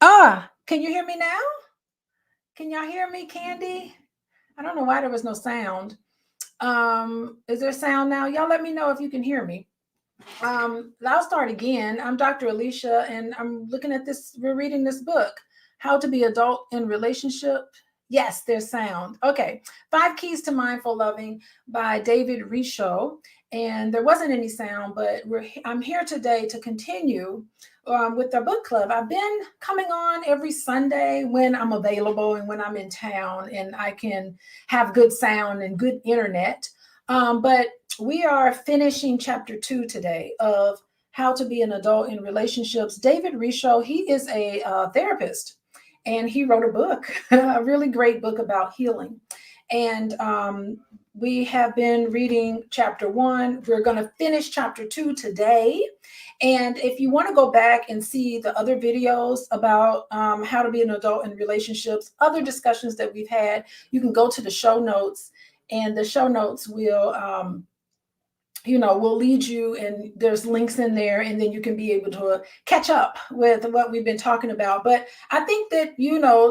Can you hear me now? Can y'all hear me, Candy? I don't know why there was no sound. Is there sound now? Y'all let me know if you can hear me. I'll start again. I'm Dr. Alicia, and I'm looking at this. We're reading this book, How to Be Adult in Relationship. Yes, there's sound. Okay. 5 Keys to Mindful Loving by David Richo. And there wasn't any sound, but I'm here today to continue with our book club. I've been coming on every Sunday when I'm available and when I'm in town and I can have good sound and good internet. But we are finishing chapter 2 today of How to Be an Adult in Relationships. David Richo, he is a therapist, and he wrote a book, a really great book about healing. And we have been reading chapter 1. We're going to finish chapter 2 today. And if you want to go back and see the other videos about how to be an adult in relationships, other discussions that we've had, you can go to the show notes, and the show notes will will lead you, and there's links in there, and then you can be able to catch up with what we've been talking about. But I think that,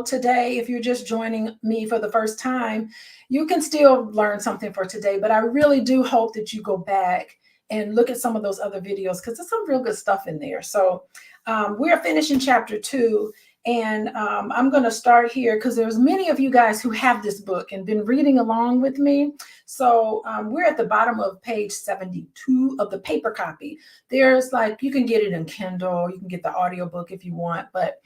today, if you're just joining me for the first time, you can still learn something for today. But I really do hope that you go back and look at some of those other videos, because there's some real good stuff in there. So we're finishing chapter 2. And I'm going to start here because there's many of you guys who have this book and been reading along with me. So we're at the bottom of page 72 of the paper copy. There's you can get it in Kindle, you can get the audiobook if you want, but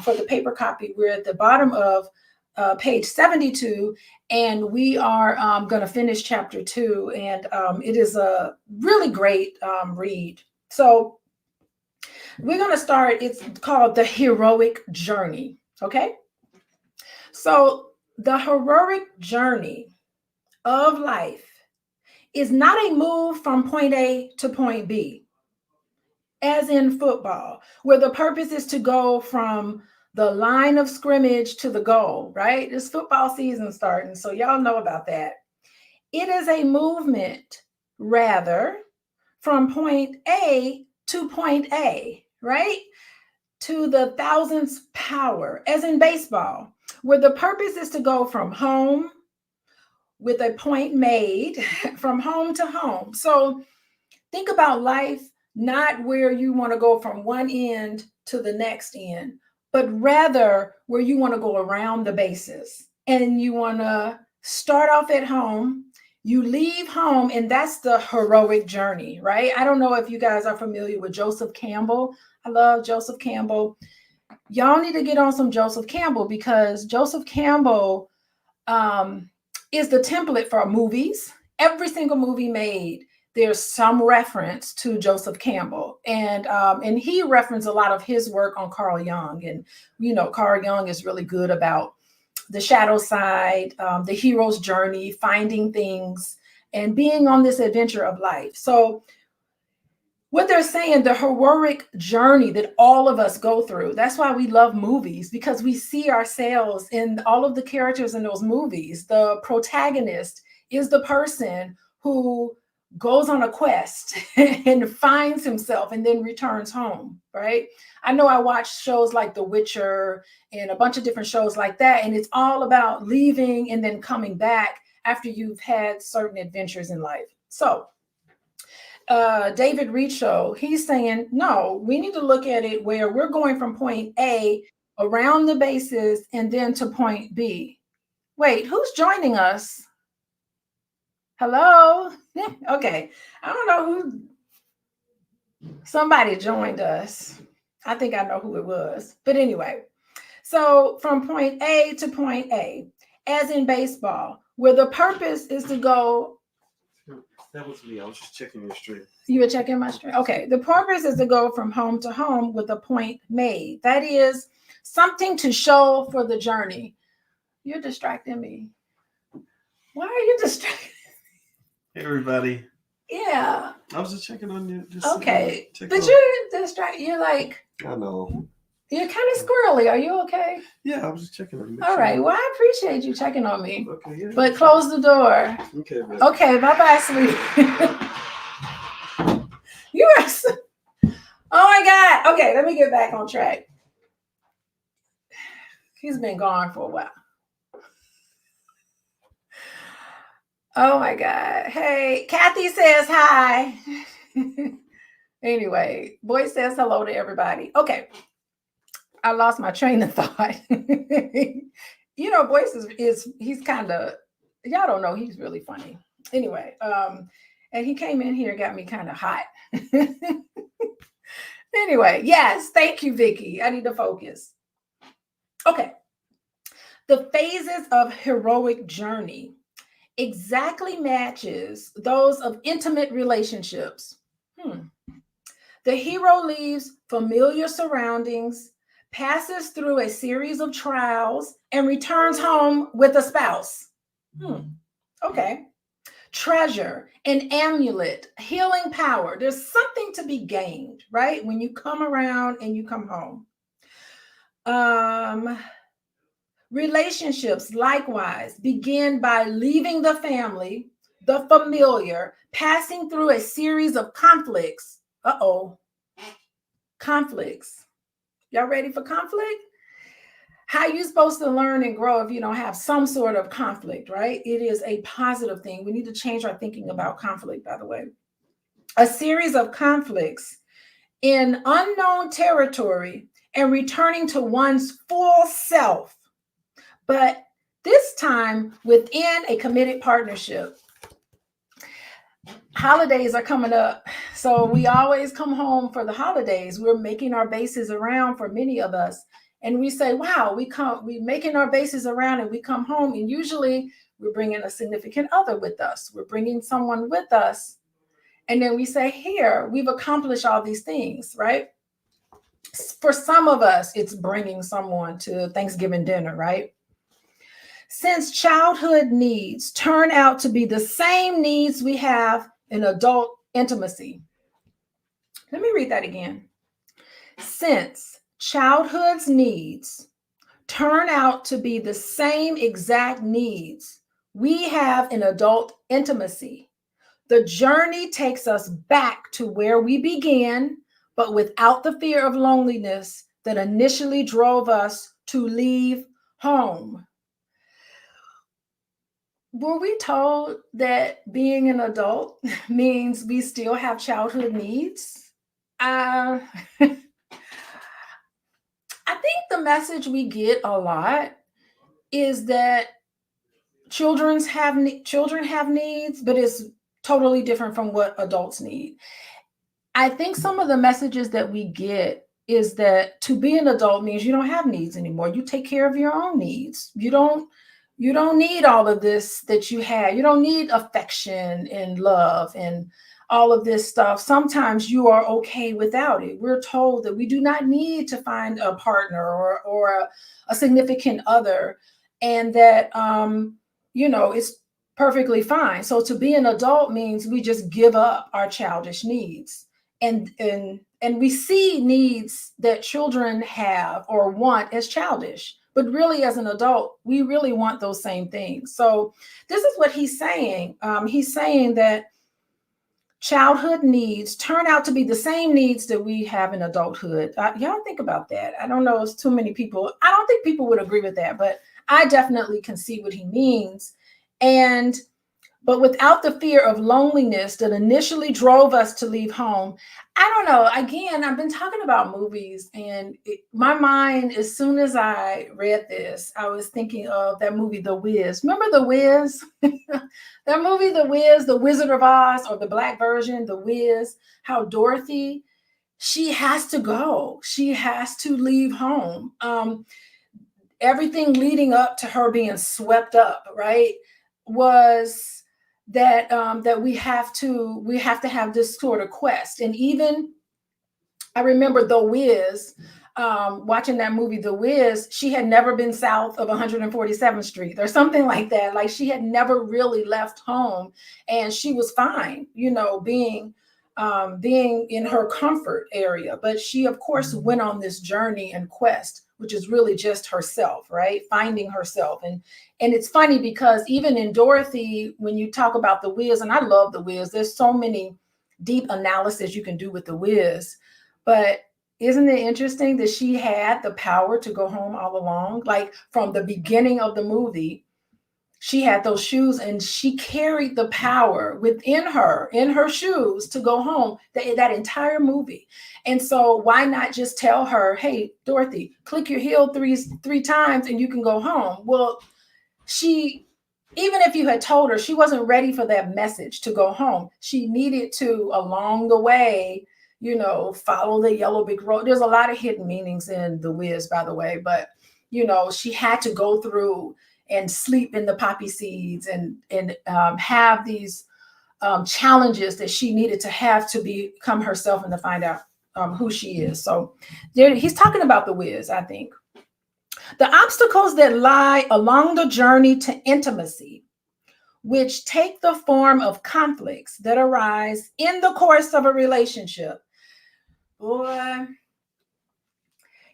for the paper copy, we're at the bottom of page 72, and we are going to finish chapter 2, and it is a really great read. So we're going to start. It's called The Heroic Journey. Okay. So the heroic journey of life is not a move from point A to point B, as in football, where the purpose is to go from the line of scrimmage to the goal, right? It's football season starting, so y'all know about that. It is a movement, rather, from point A to point A, right? To the thousandth power, as in baseball, where the purpose is to go from home with a point made from home to home. So think about life, not where you want to go from one end to the next end, but rather where you want to go around the bases, and you want to start off at home. You leave home, and that's the heroic journey, right? I don't know if you guys are familiar with Joseph Campbell. I love Joseph Campbell. Y'all need to get on some Joseph Campbell, because Joseph Campbell is the template for movies. Every single movie made, there's some reference to Joseph Campbell, and he referenced a lot of his work on Carl Jung. And Carl Jung is really good about the shadow side, the hero's journey, finding things, and being on this adventure of life. So what they're saying, the heroic journey that all of us go through. That's why we love movies, because we see ourselves in all of the characters in those movies. The protagonist is the person who goes on a quest and finds himself and then returns home, right? I know I watched shows like The Witcher and a bunch of different shows like that, and it's all about leaving and then coming back after you've had certain adventures in life. So David Richo, he's saying, no, we need to look at it where we're going from point A around the bases and then to point B. Wait, who's joining us? Hello? Okay. I don't know who. Somebody joined us. I think I know who it was. But anyway, so from point A to point A, as in baseball, where the purpose is to go. That was me. I was just checking your stream. You were checking my stream? Okay. The purpose is to go from home to home with a point made. That is something to show for the journey. You're distracting me. Why are you distracting? Hey, everybody. Yeah. I was just checking on you. Okay. But you're distracted. You're like. I know. You're kind of squirrely. Are you okay? Yeah, I was just checking on you. All right. Well, I appreciate you checking on me. Okay, yeah. But close the door. Okay, man. Okay. Bye-bye, sweetie. You are so... Oh, my God. Okay. Let me get back on track. He's been gone for a while. Oh my God. Hey, Kathy says hi. Anyway, Boy says hello to everybody. Okay. I lost my train of thought. Boyce is he's kind of, y'all don't know, he's really funny. Anyway, and he came in here, got me kind of hot. Anyway, yes, thank you, Vicky. I need to focus. Okay. The phases of heroic journey exactly matches those of intimate relationships. The hero leaves familiar surroundings, passes through a series of trials, and returns home with a spouse. Okay. Treasure, an amulet, healing power. There's something to be gained, right? When you come around and you come home. Relationships, likewise, begin by leaving the family, the familiar, passing through a series of conflicts. Conflicts. Y'all ready for conflict? How you supposed to learn and grow if you don't have some sort of conflict, right? It is a positive thing. We need to change our thinking about conflict, by the way. A series of conflicts in unknown territory and returning to one's full self, but this time within a committed partnership. Holidays are coming up, so we always come home for the holidays. We're making our bases around for many of us, and we say, wow, we're making our bases around, and we come home, and usually we're bringing a significant other with us. We're bringing someone with us, and then we say, here, we've accomplished all these things, right? For some of us, it's bringing someone to Thanksgiving dinner, right? Since childhood needs turn out to be the same needs we have in adult intimacy. Let me read that again. Since childhood's needs turn out to be the same exact needs we have in adult intimacy, the journey takes us back to where we began, but without the fear of loneliness that initially drove us to leave home. Were we told that being an adult means we still have childhood needs? I think the message we get a lot is that children have needs, but it's totally different from what adults need. I think some of the messages that we get is that to be an adult means you don't have needs anymore. You take care of your own needs. You don't need all of this that you had. You don't need affection and love and all of this stuff. Sometimes you are okay without it. We're told that we do not need to find a partner or a significant other, and that it's perfectly fine. So to be an adult means we just give up our childish needs. And we see needs that children have or want as childish, but really as an adult, we really want those same things. So this is what he's saying. He's saying that childhood needs turn out to be the same needs that we have in adulthood. Y'all think about that. I don't know if too many people, I don't think people would agree with that, but I definitely can see what he means. But without the fear of loneliness that initially drove us to leave home. I don't know. Again, I've been talking about movies, and my mind, as soon as I read this, I was thinking of that movie, The Wiz. Remember The Wiz? That movie, The Wiz, The Wizard of Oz, or the Black version, The Wiz, how Dorothy, she has to go. She has to leave home. Everything leading up to her being swept up, right, was that we have to have this sort of quest. And even I remember The Wiz, watching that movie The Wiz, she had never been south of 147th Street or something like that. Like she had never really left home, and she was fine, being in her comfort area. But she, of course, went on this journey and quest, which is really just herself, right? Finding herself. And it's funny because even in Dorothy, when you talk about The Wiz, and I love The Wiz, there's so many deep analysis you can do with The Wiz. But Isn't it interesting that she had the power to go home all along? Like from the beginning of the movie, she had those shoes and she carried the power within her, in her shoes, to go home that entire movie. And so why not just tell her, hey, Dorothy, click your heel three times and you can go home? Well, she, even if you had told her, she wasn't ready for that message to go home. She needed to, along the way, follow the yellow brick road. There's a lot of hidden meanings in The Wiz, by the way, but she had to go through and sleep in the poppy seeds and have these challenges that she needed to have to become herself and to find out who she is. So he's talking about The Wiz, I think. The obstacles that lie along the journey to intimacy, which take the form of conflicts that arise in the course of a relationship. Boy,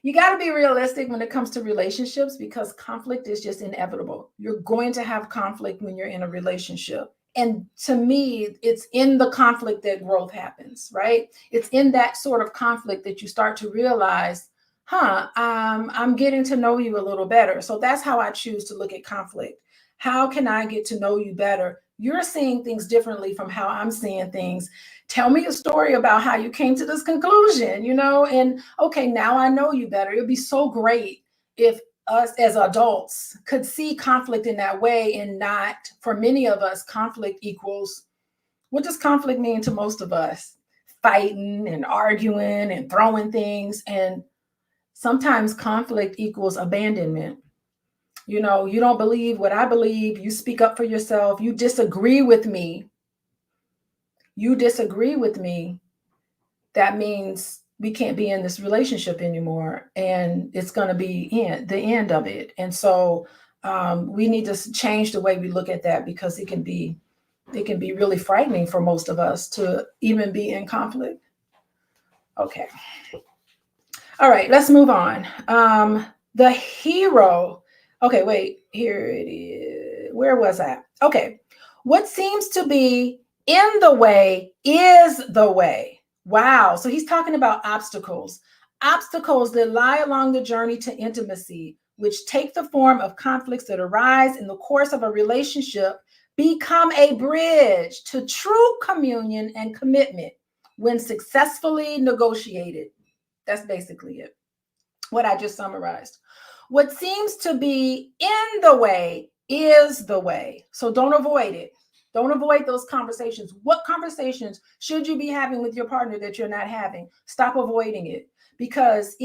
you got to be realistic when it comes to relationships because conflict is just inevitable. You're going to have conflict when you're in a relationship. And to me, it's in the conflict that growth happens, right? It's in that sort of conflict that you start to realize, I'm getting to know you a little better. So that's how I choose to look at conflict. How can I get to know you better? You're seeing things differently from how I'm seeing things. Tell me a story about how you came to this conclusion, and okay, now I know you better. It would be so great if us as adults could see conflict in that way and not, for many of us, conflict equals, what does conflict mean to most of us? Fighting and arguing and throwing things. And sometimes conflict equals abandonment. You don't believe what I believe. You speak up for yourself. You disagree with me. That means we can't be in this relationship anymore. And it's going to be the end of it. And so we need to change the way we look at that because it can be really frightening for most of us to even be in conflict. Okay. All right, let's move on. The hero. Okay, wait, here it is. Where was I? Okay. What seems to be in the way is the way. Wow. So he's talking about obstacles that lie along the journey to intimacy, which take the form of conflicts that arise in the course of a relationship, become a bridge to true communion and commitment when successfully negotiated. That's basically it. What I just summarized. What seems to be in the way is the way. So don't avoid it. Don't avoid those conversations. What conversations should you be having with your partner that you're not having? Stop avoiding it because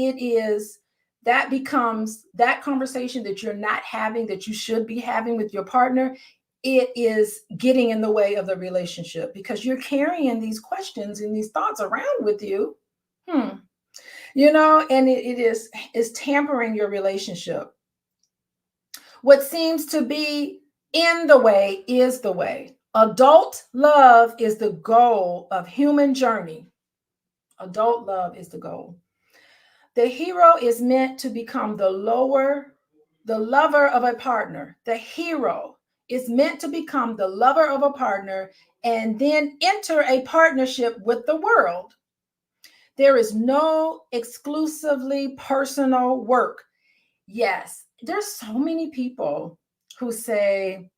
that becomes that conversation that you're not having that you should be having with your partner. It is getting in the way of the relationship because you're carrying these questions and these thoughts around with you. And it is tampering your relationship. What seems to be in the way is the way. Adult love is the goal of human journey. Adult love is the goal. The hero is meant to become the lover of a partner. The hero is meant to become the lover of a partner and then enter a partnership with the world. There is no exclusively personal work. Yes, there's so many people who say,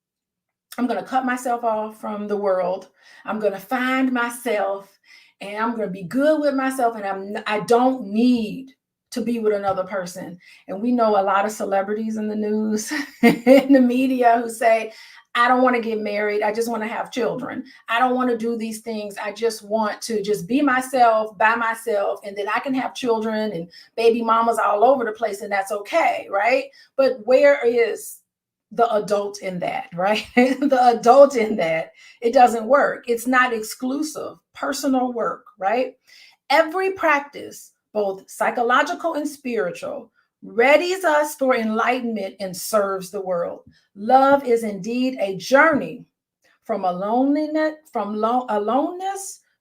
I'm going to cut myself off from the world. I'm going to find myself and I'm going to be good with myself. And I don't need to be with another person. And we know a lot of celebrities in the news, in the media who say, I don't want to get married. I just want to have children. I don't want to do these things. I just want to just be myself by myself. And then I can have children and baby mamas all over the place. And that's okay. Right. But where is the adult in that, right? The adult in that, it doesn't work. It's not exclusive, personal work, right? Every practice, both psychological and spiritual, readies us for enlightenment and serves the world. Love is indeed a journey from aloneness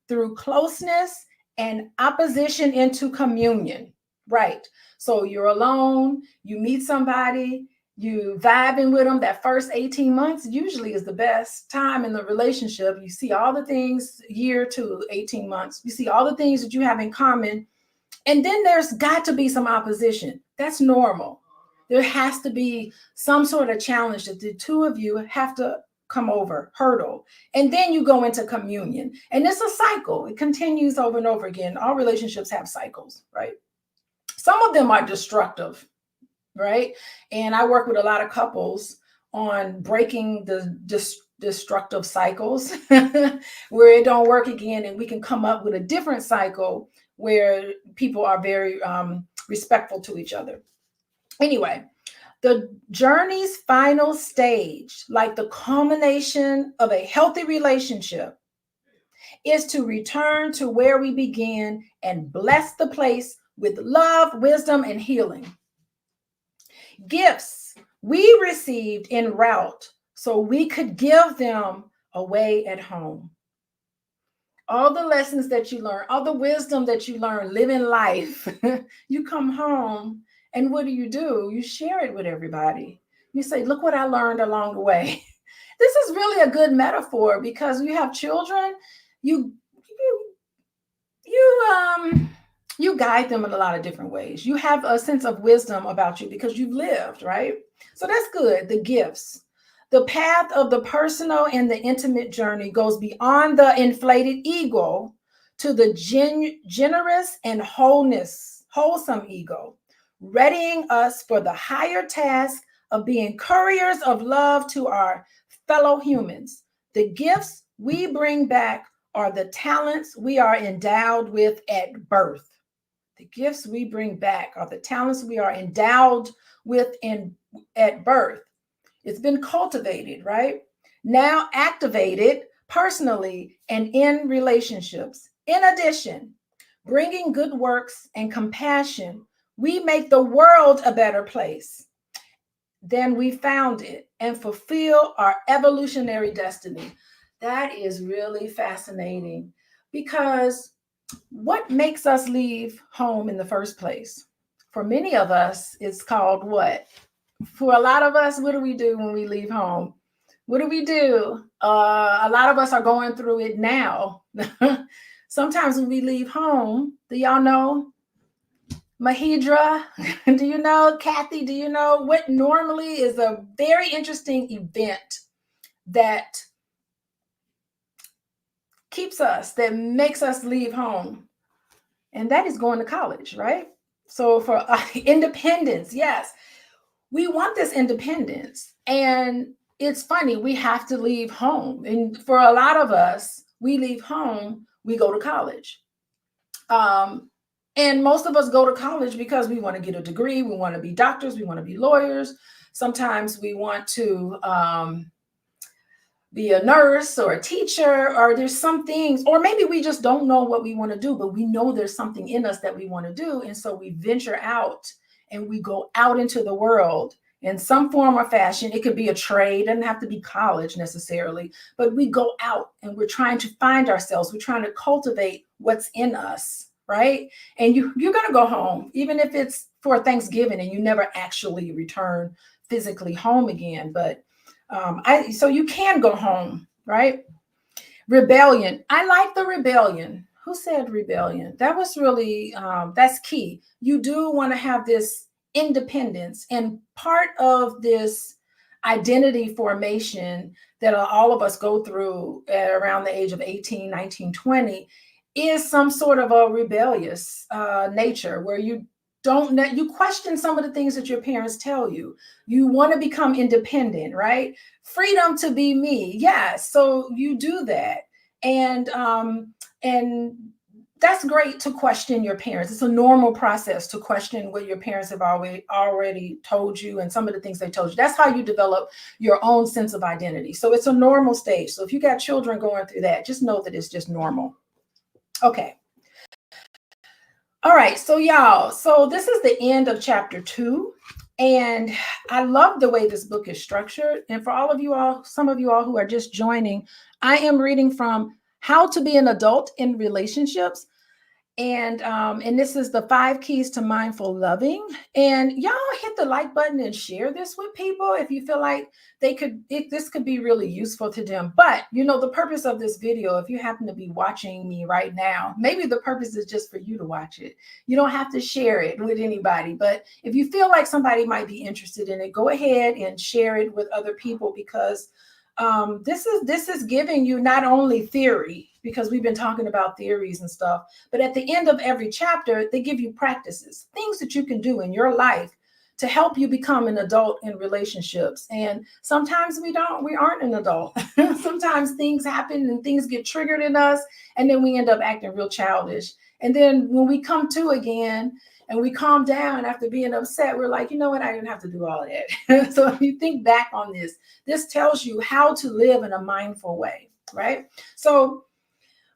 through closeness and opposition into communion, right? So you're alone, you meet somebody, you vibing with them. That first 18 months usually is the best time in the relationship. You see all the things, year to 18 months, you see all the things that you have in common. And then there's got to be some opposition. That's normal. There has to be some sort of challenge that the two of you have to come over, hurdle. And then you go into communion. And it's a cycle. It continues over and over again. All relationships have cycles, right? Some of them are destructive, right? And I work with a lot of couples on breaking the destructive cycles where it don't work again, and we can come up with a different cycle where people are very respectful to each other. Anyway, the journey's final stage, like the culmination of a healthy relationship, is to return to where we began and bless the place with love, wisdom, and healing. Gifts we received en route so we could give them away at home. All the lessons that you learn, all the wisdom that you learn living life, you come home and what do? You share it with everybody. You say, look what I learned along the way. This is really a good metaphor because you have children, you guide them in a lot of different ways. You have a sense of wisdom about you because you've lived, right? So that's good. The gifts. The path of the personal and the intimate journey goes beyond the inflated ego to the generous and wholesome ego, readying us for the higher task of being couriers of love to our fellow humans. The gifts we bring back are the talents we are endowed with at birth. The gifts we bring back are the talents we are endowed with at birth. It's been cultivated, right? Now activated personally and in relationships. In addition, bringing good works and compassion, we make the world a better place than we found it and fulfill our evolutionary destiny. That is really fascinating because what makes us leave home in the first place? For many of us, it's called what? For a lot of us, what do we do when we leave home? What do we do? A lot of us are going through it now. Sometimes when we leave home, do y'all know? Mahidra, do you know? Kathy, do you know what normally is a very interesting event that keeps us, that makes us leave home? And that is going to college, right? So for independence, yes, we want this independence. And it's funny, we have to leave home. And for a lot of us, we leave home, we go to college. And most of us go to college because we want to get a degree. We want to be doctors. We want to be lawyers. Sometimes we want to be a nurse or a teacher, or there's some things, or maybe we just don't know what we want to do, but we know there's something in us that we want to do. And so we venture out and we go out into the world in some form or fashion. It could be a trade, it doesn't have to be college necessarily, but we go out and we're trying to find ourselves. We're trying to cultivate what's in us. Right? And you're going to go home, even if it's for Thanksgiving and you never actually return physically home again. But so you can go home, right? Rebellion. I like the rebellion. Who said rebellion? That was really, that's key. You do want to have this independence, and part of this identity formation that all of us go through at around the age of 18, 19, 20 is some sort of a rebellious nature where you question some of the things that your parents tell you. You want to become independent, right? Freedom to be me. Yes. So you do that. And that's great to question your parents. It's a normal process to question what your parents have already told you and some of the things they told you. That's how you develop your own sense of identity. So it's a normal stage. So if you got children going through that, just know that it's just normal. Okay. All right. So y'all, so this is the end of chapter 2. And I love the way this book is structured. And for all of you all, some of you all who are just joining, I am reading from How to Be an Adult in Relationships. And this is the 5 keys to mindful loving. And y'all hit the like button and share this with people if you feel like this could be really useful to them. But the purpose of this video, if you happen to be watching me right now, maybe the purpose is just for you to watch it. You don't have to share it with anybody, but if you feel like somebody might be interested in it, go ahead and share it with other people, because this is giving you not only theory, because we've been talking about theories and stuff, but at the end of every chapter, they give you practices, things that you can do in your life to help you become an adult in relationships. And sometimes we aren't an adult. Sometimes things happen and things get triggered in us, and then we end up acting real childish. And then when we come to again and we calm down after being upset, we're like, you know what, I didn't have to do all that. So if you think back on this tells you how to live in a mindful way, right? So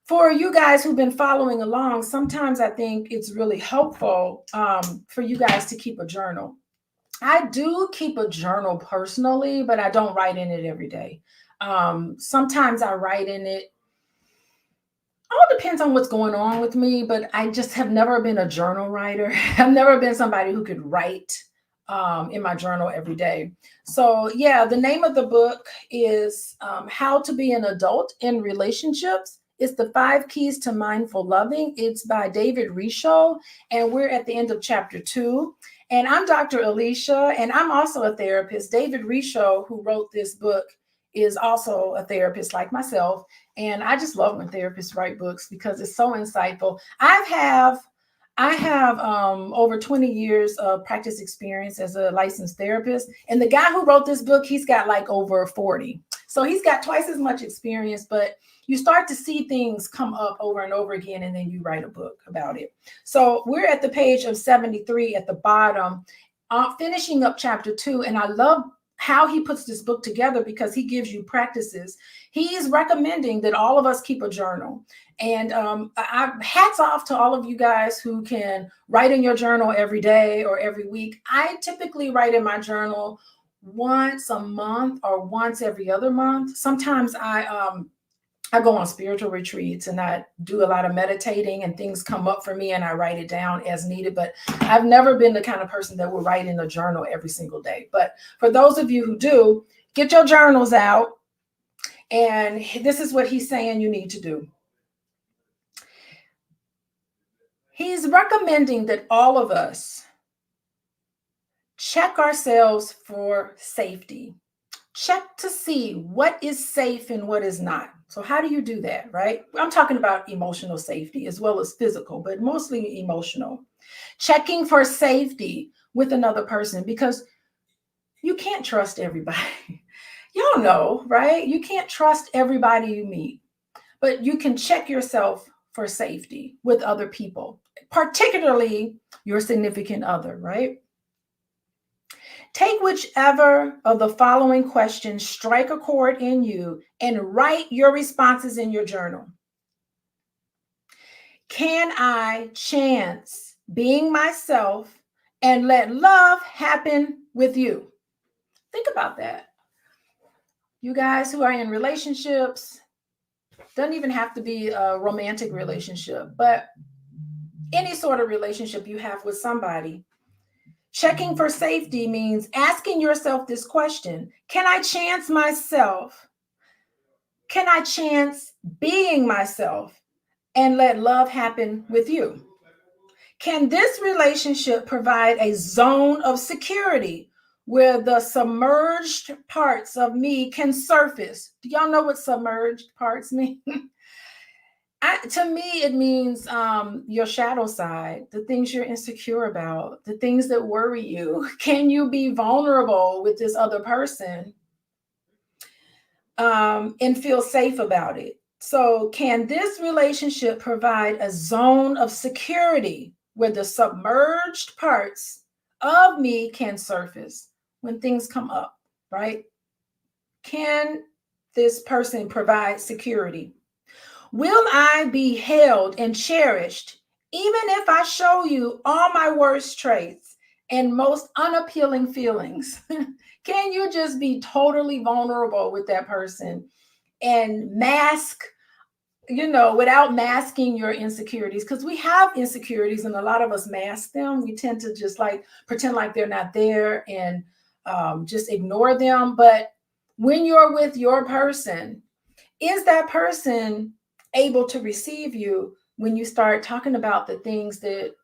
for you guys who've been following along, sometimes I think it's really helpful for you guys to keep a journal. I do keep a journal personally, but I don't write in it every day. Sometimes I write in it. All depends on what's going on with me, but I just have never been a journal writer. I've never been somebody who could write in my journal every day. So yeah, the name of the book is How to Be an Adult in Relationships. It's the 5 keys to mindful loving. It's by David Risho, and we're at the end of chapter 2. And I'm Dr. Alicia, and I'm also a therapist. David Risho, who wrote this book, is also a therapist like myself. And I just love when therapists write books because it's so insightful. I have over 20 years of practice experience as a licensed therapist. And the guy who wrote this book, he's got like over 40. So he's got twice as much experience, but you start to see things come up over and over again, and then you write a book about it. So we're at the page of 73 at the bottom, finishing up chapter 2. And I love how he puts this book together because he gives you practices. He is recommending that all of us keep a journal. And hats off to all of you guys who can write in your journal every day or every week. I typically write in my journal once a month or once every other month. Sometimes I go on spiritual retreats and I do a lot of meditating, and things come up for me and I write it down as needed. But I've never been the kind of person that will write in a journal every single day. But for those of you who do, get your journals out. And this is what he's saying you need to do. He's recommending that all of us check ourselves for safety. Check to see what is safe and what is not. So how do you do that, right? I'm talking about emotional safety as well as physical, but mostly emotional. Checking for safety with another person, because you can't trust everybody. Y'all know, right? You can't trust everybody you meet, but you can check yourself for safety with other people, particularly your significant other, right? Take whichever of the following questions strike a chord in you and write your responses in your journal. Can I chance being myself and let love happen with you? Think about that. You guys who are in relationships, doesn't even have to be a romantic relationship, but any sort of relationship you have with somebody. Checking for safety means asking yourself this question: can I chance myself? Can I chance being myself and let love happen with you? Can this relationship provide a zone of security where the submerged parts of me can surface? Do y'all know what submerged parts mean? To me, it means your shadow side, the things you're insecure about, the things that worry you. Can you be vulnerable with this other person and feel safe about it? So can this relationship provide a zone of security where the submerged parts of me can surface when things come up, right? Can this person provide security? Will I be held and cherished even if I show you all my worst traits and most unappealing feelings? Can you just be totally vulnerable with that person and mask without masking your insecurities, because we have insecurities and a lot of us mask them. We tend to just like pretend like they're not there and just ignore them. But when you're with your person, is that person able to receive you when you start talking about the things that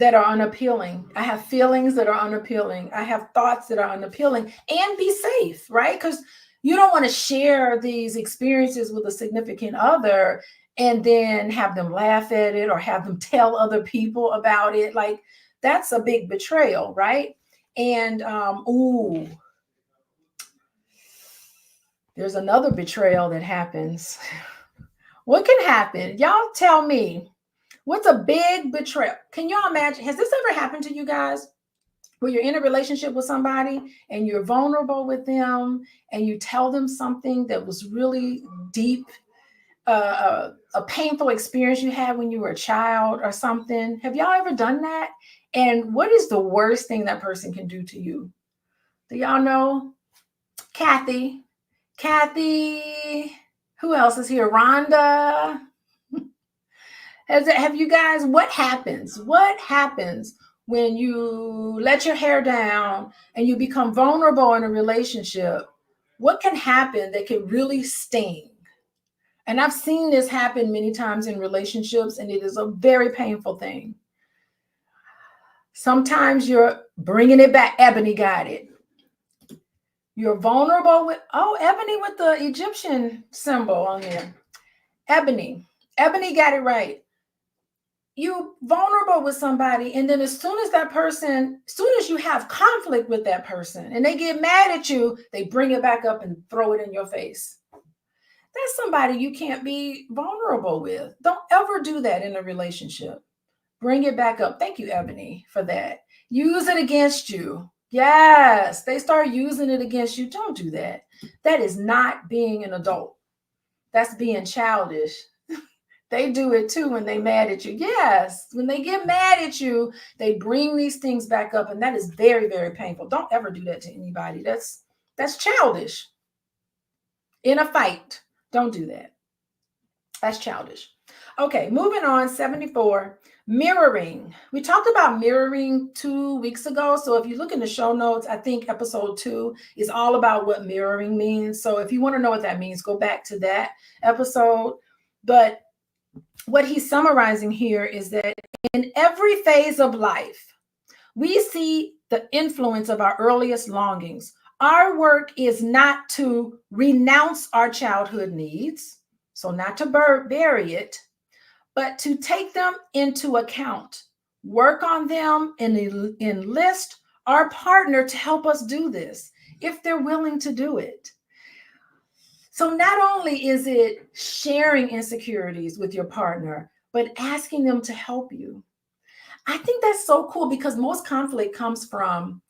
are unappealing? I have feelings that are unappealing. I have thoughts that are unappealing, and be safe, right? Because you don't want to share these experiences with a significant other and then have them laugh at it or have them tell other people about it. Like, that's a big betrayal, right? And there's another betrayal that happens. What can happen? Y'all tell me. What's a big betrayal? Can y'all imagine? Has this ever happened to you guys? Where you're in a relationship with somebody and you're vulnerable with them and you tell them something that was really deep, a painful experience you had when you were a child or something. Have y'all ever done that? And what is the worst thing that person can do to you? Do y'all know? Kathy, who else is here? Rhonda. Have you guys, what happens? What happens when you let your hair down and you become vulnerable in a relationship? What can happen that can really sting? And I've seen this happen many times in relationships, and it is a very painful thing. Sometimes you're bringing it back. Ebony got it. You're vulnerable with, Ebony with the Egyptian symbol on there. Ebony got it right. You vulnerable with somebody, and then as soon as you have conflict with that person and they get mad at you, they bring it back up and throw it in your face. That's somebody you can't be vulnerable with. Don't ever do that in a relationship. Bring it back up. Thank you, Ebony, for that. Use it against you. Yes, they start using it against you. Don't do that. That is not being an adult. That's being childish. They do it too when they mad at you. Yes, when they get mad at you, they bring these things back up, and that is very, very painful. Don't ever do that to anybody. That's childish. In a fight, don't do that. That's childish. Okay, moving on. 74. Mirroring. We talked about mirroring 2 weeks ago. So if you look in the show notes, I think episode 2 is all about what mirroring means. So if you want to know what that means, go back to that episode. But what he's summarizing here is that in every phase of life, we see the influence of our earliest longings. Our work is not to renounce our childhood needs, so not to bury it, but to take them into account, work on them, and enlist our partner to help us do this if they're willing to do it. So not only is it sharing insecurities with your partner, but asking them to help you. I think that's so cool because most conflict comes from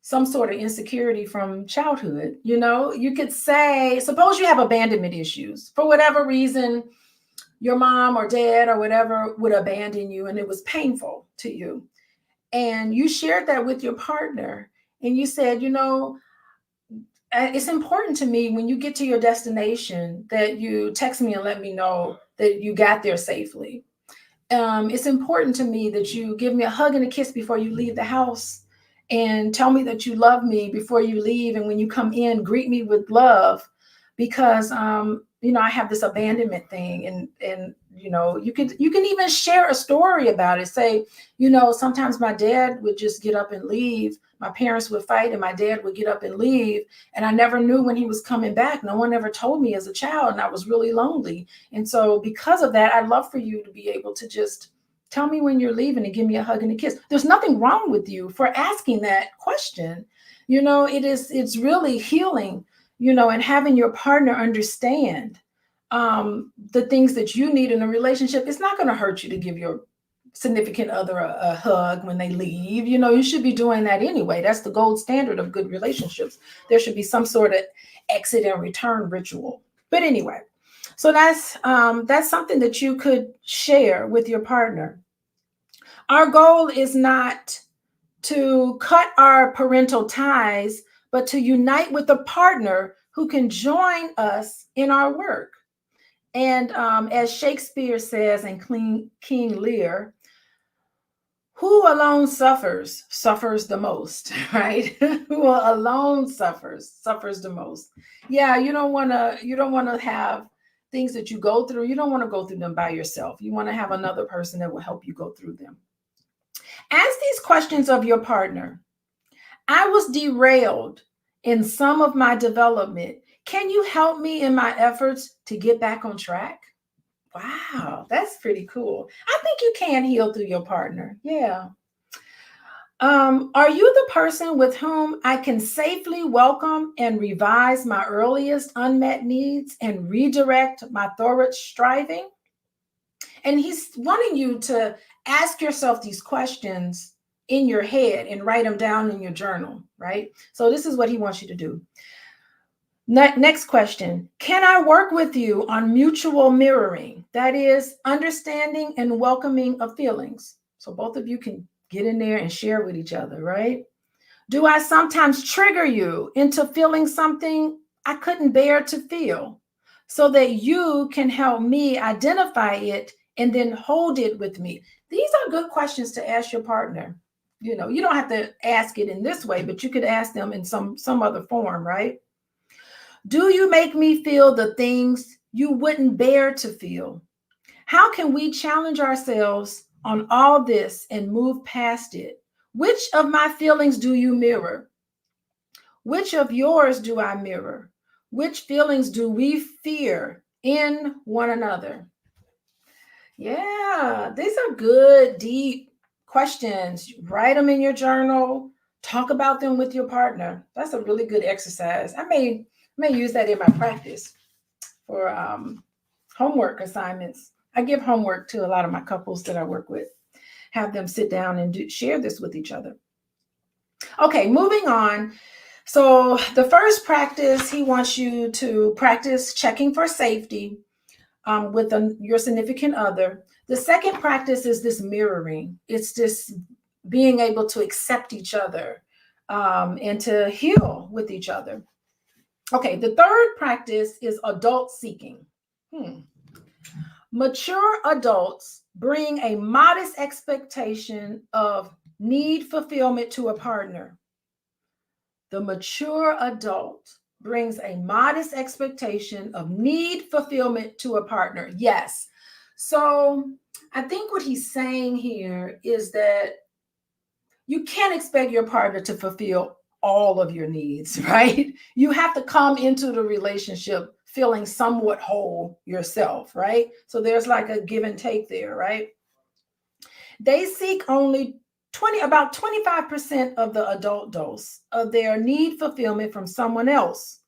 some sort of insecurity from childhood. You could say, suppose you have abandonment issues. For whatever reason, your mom or dad or whatever would abandon you, and it was painful to you. And you shared that with your partner, and you said, it's important to me when you get to your destination that you text me and let me know that you got there safely. It's important to me that you give me a hug and a kiss before you leave the house and tell me that you love me before you leave. And when you come in, greet me with love because, I have this abandonment thing. And you can even share a story about it. Say, sometimes my dad would just get up and leave. My parents would fight and my dad would get up and leave. And I never knew when he was coming back. No one ever told me as a child, and I was really lonely. And so because of that, I'd love for you to be able to just tell me when you're leaving and give me a hug and a kiss. There's nothing wrong with you for asking that question. It's really healing, and having your partner understand the things that you need in a relationship. It's not going to hurt you to give your significant other a hug when they leave. You should be doing that anyway. That's the gold standard of good relationships. There should be some sort of exit and return ritual. But anyway, so that's something that you could share with your partner. Our goal is not to cut our parental ties, but to unite with a partner who can join us in our work. And as Shakespeare says in King Lear, who alone suffers the most, right? Who alone suffers the most. Yeah, you don't want to have things that you go through. You don't want to go through them by yourself. You want to have another person that will help you go through them. Ask these questions of your partner. I was derailed in some of my development. Can you help me in my efforts to get back on track? Wow, that's pretty cool. I think you can heal through your partner. Yeah. Are you the person with whom I can safely welcome and revise my earliest unmet needs and redirect my thorough striving? And he's wanting you to ask yourself these questions in your head and write them down in your journal, right? So this is what he wants you to do. Next question. Can I work with you on mutual mirroring? That is understanding and welcoming of feelings. So both of you can get in there and share with each other, right? Do I sometimes trigger you into feeling something I couldn't bear to feel so that you can help me identify it and then hold it with me? These are good questions to ask your partner. You don't have to ask it in this way, but you could ask them in some other form, right? Do you make me feel the things you wouldn't bear to feel? How can we challenge ourselves on all this and move past it? Which of my feelings do you mirror? Which of yours do I mirror? Which feelings do we fear in one another? Yeah, these are good, deep questions. Write them in your journal. Talk about them with your partner. That's a really good exercise. I may use that in my practice for homework assignments. I give homework to a lot of my couples that I work with. Have them sit down and share this with each other. Okay, moving on. So the first practice, he wants you to practice checking for safety with your significant other. The second practice is this mirroring. It's this being able to accept each other and to heal with each other. Okay, the third practice is adult seeking. Mature adults bring a modest expectation of need fulfillment to a partner. The mature adult brings a modest expectation of need fulfillment to a partner. Yes. So I think what he's saying here is that you can't expect your partner to fulfill all of your needs, right? You have to come into the relationship feeling somewhat whole yourself, right? So there's like a give and take there, right? They seek only about 25% of the adult dose of their need fulfillment from someone else.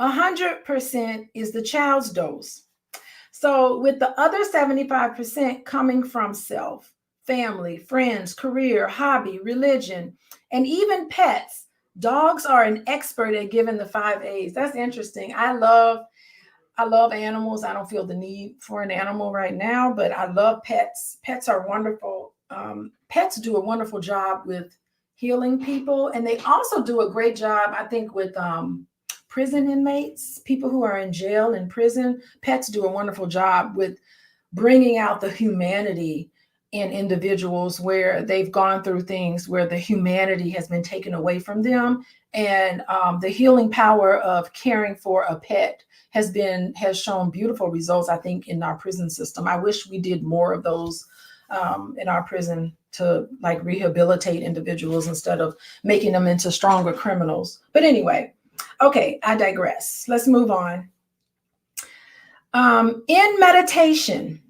100% is the child's dose. So with the other 75% coming from self, family, friends, career, hobby, religion, and even pets. Dogs are an expert at giving the 5 A's. That's interesting. I love animals. I don't feel the need for an animal right now, but I love pets. Pets are wonderful. Pets do a wonderful job with healing people, and they also do a great job, I think, with prison inmates, people who are in jail and prison. Pets do a wonderful job with bringing out the humanity in individuals where they've gone through things where the humanity has been taken away from them, and the healing power of caring for a pet has shown beautiful results, I think, in our prison system. I wish we did more of those in our prison to like rehabilitate individuals instead of making them into stronger criminals. But anyway, okay, I digress. Let's move on. In meditation,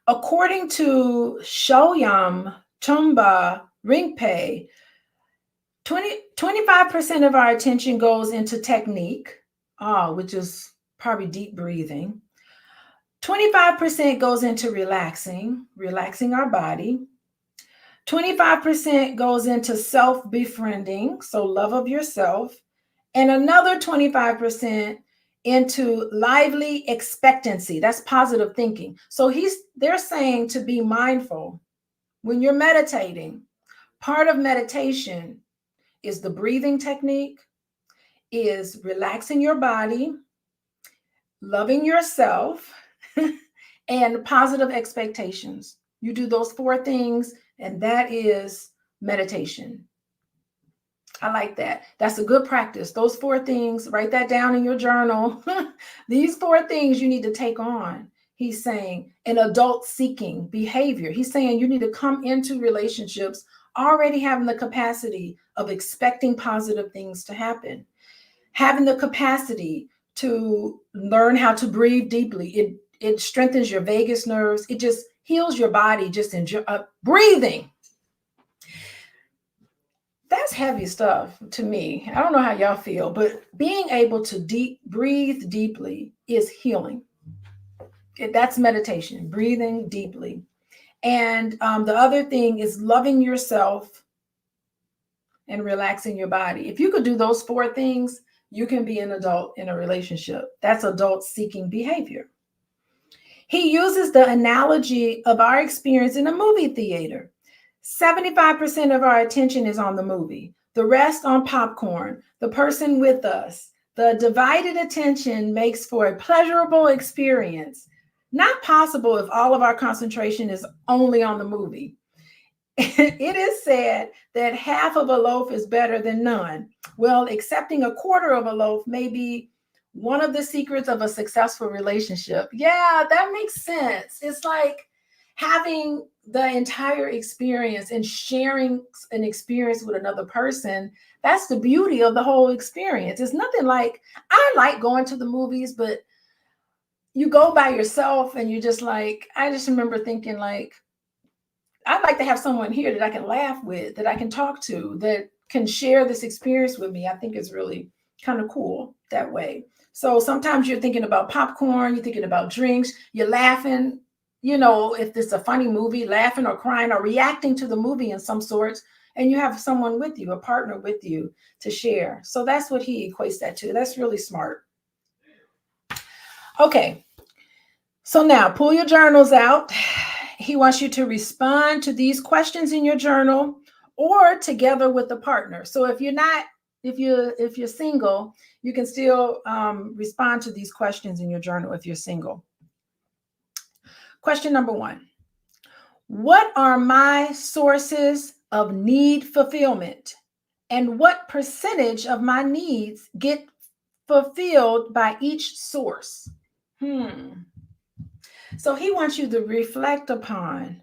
according to Shoyam Tumba Ringpe, 25% of our attention goes into technique, which is probably deep breathing. 25% goes into relaxing our body. 25% goes into self-befriending, so love of yourself. And another 25% into lively expectancy. That's positive thinking. So they're saying to be mindful when you're meditating. Part of meditation is the breathing technique, is relaxing your body, loving yourself, and positive expectations. You do those 4 things, and that is meditation. I like that. That's a good practice. Those 4 things, write that down in your journal. These 4 things you need to take on. He's saying an adult seeking behavior. He's saying you need to come into relationships already having the capacity of expecting positive things to happen, having the capacity to learn how to breathe deeply. It strengthens your vagus nerves. It just heals your body. Just enjoy breathing. That's heavy stuff to me. I don't know how y'all feel, but being able to breathe deeply is healing. That's meditation, breathing deeply. And the other thing is loving yourself and relaxing your body. If you could do those 4 things, you can be an adult in a relationship. That's adult seeking behavior. He uses the analogy of our experience in a movie theater. 75% of our attention is on the movie, the rest on popcorn, the person with us. The divided attention makes for a pleasurable experience. Not possible if all of our concentration is only on the movie. It is said that half of a loaf is better than none. Well, accepting a quarter of a loaf may be one of the secrets of a successful relationship. Yeah, that makes sense. It's like having the entire experience and sharing an experience with another person. That's the beauty of the whole experience. It's nothing like, I like going to the movies, but you go by yourself and you just like, I just remember thinking like, I'd like to have someone here that I can laugh with, that I can talk to, that can share this experience with me. I think it's really kind of cool that way. So sometimes you're thinking about popcorn, you're thinking about drinks, you're laughing, you know, if it's a funny movie, laughing or crying or reacting to the movie in some sorts, and you have someone with you, a partner with you to share. So that's what he equates that to. That's really smart. Okay. So now pull your journals out. He wants you to respond to these questions in your journal or together with a partner. So if you're single, you can still respond to these questions in your journal if you're single. Question number 1. What are my sources of need fulfillment? And what percentage of my needs get fulfilled by each source? So he wants you to reflect upon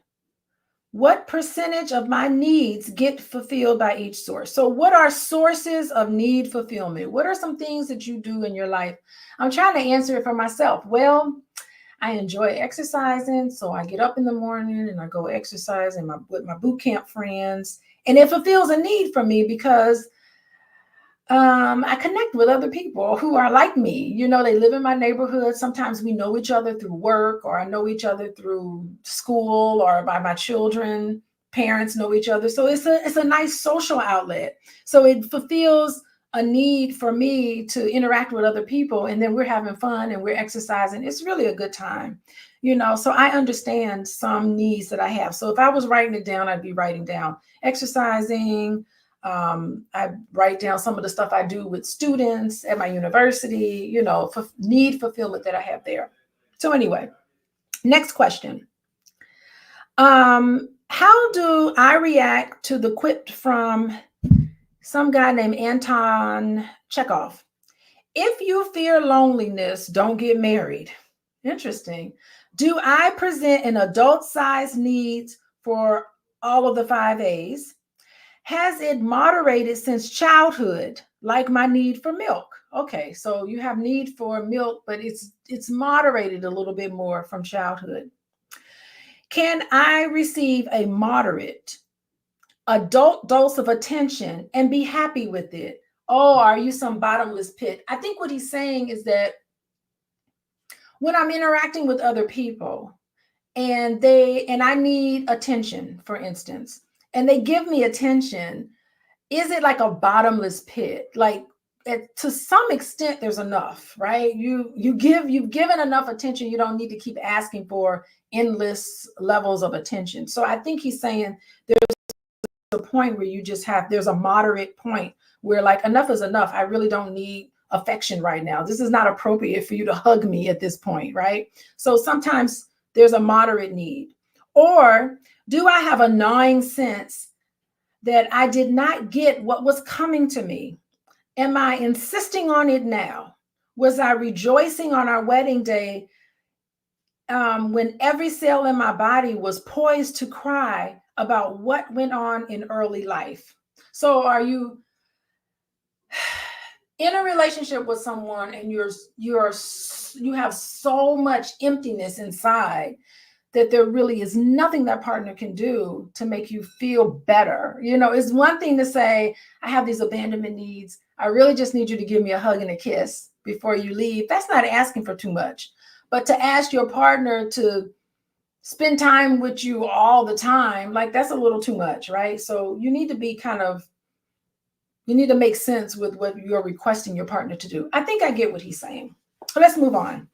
what percentage of my needs get fulfilled by each source. So what are sources of need fulfillment? What are some things that you do in your life? I'm trying to answer it for myself. Well, I enjoy exercising. So I get up in the morning and I go exercise with my boot camp friends. And it fulfills a need for me because I connect with other people who are like me. You know, they live in my neighborhood. Sometimes we know each other through work, or I know each other through school, or by my children. Parents know each other. So it's a nice social outlet. So it fulfills a need for me to interact with other people. And then we're having fun and we're exercising. It's really a good time, you know. So I understand some needs that I have. So if I was writing it down, I'd be writing down exercising. I write down some of the stuff I do with students at my university, you know, for need fulfillment that I have there. So anyway, next question. How do I react to the quip from some guy named Anton Chekhov? If you fear loneliness, don't get married. Interesting. Do I present an adult-sized needs for all of the 5 A's? Has it moderated since childhood, like my need for milk? Okay, so you have need for milk, but it's moderated a little bit more from childhood. Can I receive a moderate adult dose of attention and be happy with it? Oh, are you some bottomless pit? I think what he's saying is that when I'm interacting with other people and I need attention, for instance, and they give me attention, is it like a bottomless pit? Like to some extent, there's enough, right? You've given enough attention. You don't need to keep asking for endless levels of attention. So I think he's saying there's a point where there's a moderate point where like enough is enough. I really don't need affection right now. This is not appropriate for you to hug me at this point, right? So sometimes there's a moderate need. Or do I have a gnawing sense that I did not get what was coming to me? Am I insisting on it now? Was I rejoicing on our wedding day when every cell in my body was poised to cry about what went on in early life? So are you in a relationship with someone and you have so much emptiness inside that there really is nothing that partner can do to make you feel better? You know, it's one thing to say, I have these abandonment needs. I really just need you to give me a hug and a kiss before you leave. That's not asking for too much. But to ask your partner to spend time with you all the time, like that's a little too much, right? So you need to be you need to make sense with what you're requesting your partner to do. I think I get what he's saying. Let's move on.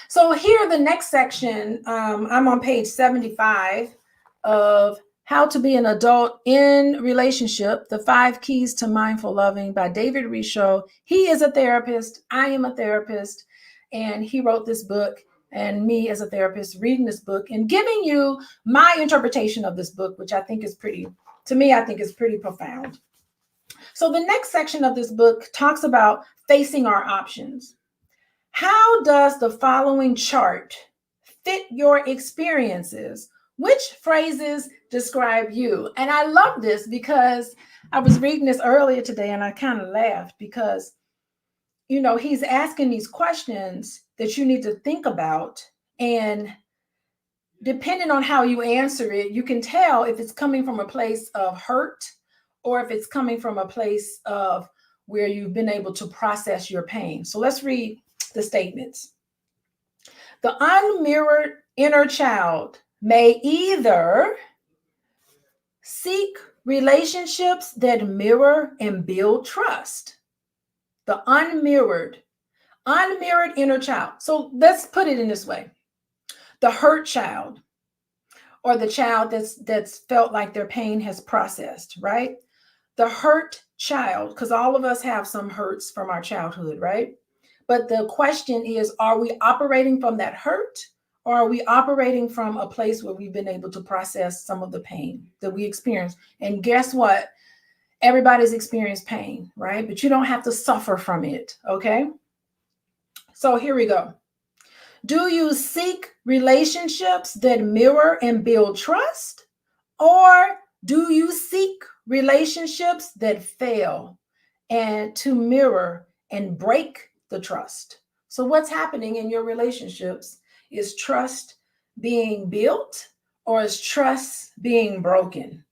So here, the next section, I'm on page 75 of How to Be an Adult in Relationship, The 5 Keys to Mindful Loving by David Risho. He is a therapist. I am a therapist. And he wrote this book, and me as a therapist reading this book and giving you my interpretation of this book, which I think is pretty profound. So the next section of this book talks about facing our options. How does the following chart fit your experiences? Which phrases describe you? And I love this because I was reading this earlier today and I kind of laughed because, you know, he's asking these questions that you need to think about. And depending on how you answer it, you can tell if it's coming from a place of hurt or if it's coming from a place of where you've been able to process your pain. So let's read the statements. The unmirrored inner child may either seek relationships that mirror and build trust. The unmirrored inner child. So let's put it in this way. The hurt child, or the child that's felt like their pain has processed, right? The hurt child, because all of us have some hurts from our childhood, right? But the question is, are we operating from that hurt, or are we operating from a place where we've been able to process some of the pain that we experience? And guess what? Everybody's experienced pain, right? But you don't have to suffer from it, okay? So here we go. Do you seek relationships that mirror and build trust, or do you seek relationships that fail and to mirror and break the trust? So what's happening in your relationships? Is trust being built, or is trust being broken?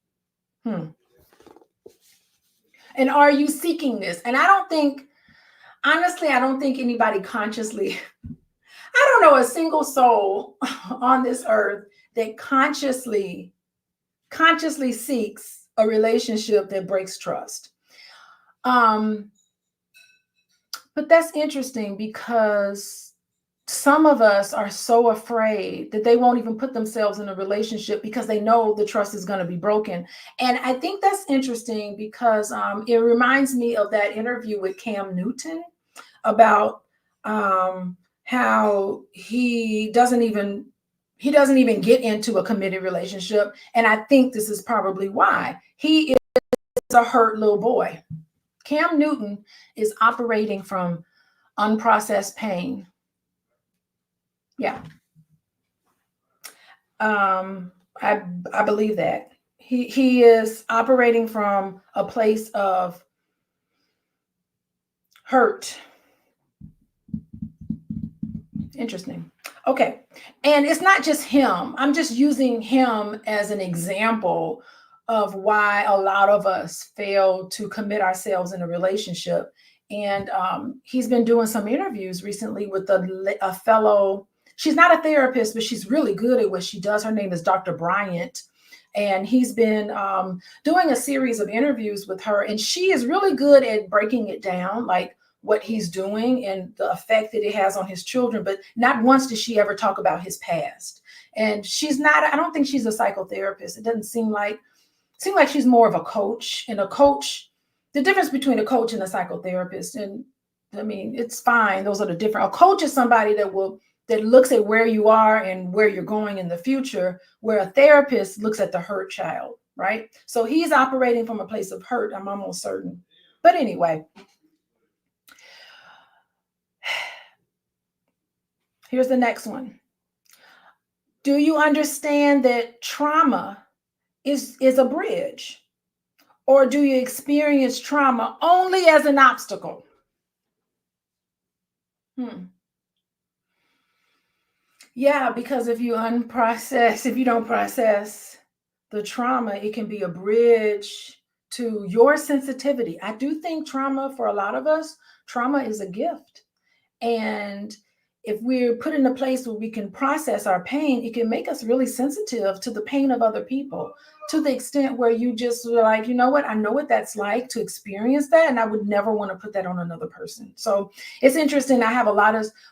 And are you seeking this? And honestly, I don't think anybody consciously, I don't know a single soul on this earth that consciously seeks a relationship that breaks trust. But that's interesting because some of us are so afraid that they won't even put themselves in a relationship because they know the trust is going to be broken. And I think that's interesting because it reminds me of that interview with Cam Newton about how he doesn't even get into a committed relationship. And I think this is probably why. He is a hurt little boy. Cam Newton is operating from unprocessed pain. Yeah. I believe that. He is operating from a place of hurt. Interesting. Okay. And it's not just him. I'm just using him as an example of why a lot of us fail to commit ourselves in a relationship. And he's been doing some interviews recently with a fellow, she's not a therapist, but she's really good at what she does. Her name is Dr. Bryant. And he's been doing a series of interviews with her. And she is really good at breaking it down, like what he's doing and the effect that it has on his children. But not once does she ever talk about his past. And I don't think she's a psychotherapist. It doesn't seem like she's more of a coach. And a coach, the difference between a coach and a psychotherapist, and I mean, it's fine. Those are the different. A coach is somebody that looks at where you are and where you're going in the future, where a therapist looks at the hurt child, right? So he's operating from a place of hurt, I'm almost certain. But anyway, here's the next one. Do you understand that trauma is a bridge? Or do you experience trauma only as an obstacle? Yeah, because if you don't process the trauma, it can be a bridge to your sensitivity. I do think trauma, for a lot of us, trauma is a gift. And if we're put in a place where we can process our pain, it can make us really sensitive to the pain of other people, to the extent where you just were like, you know what, I know what that's like to experience that, and I would never want to put that on another person. So it's interesting. I have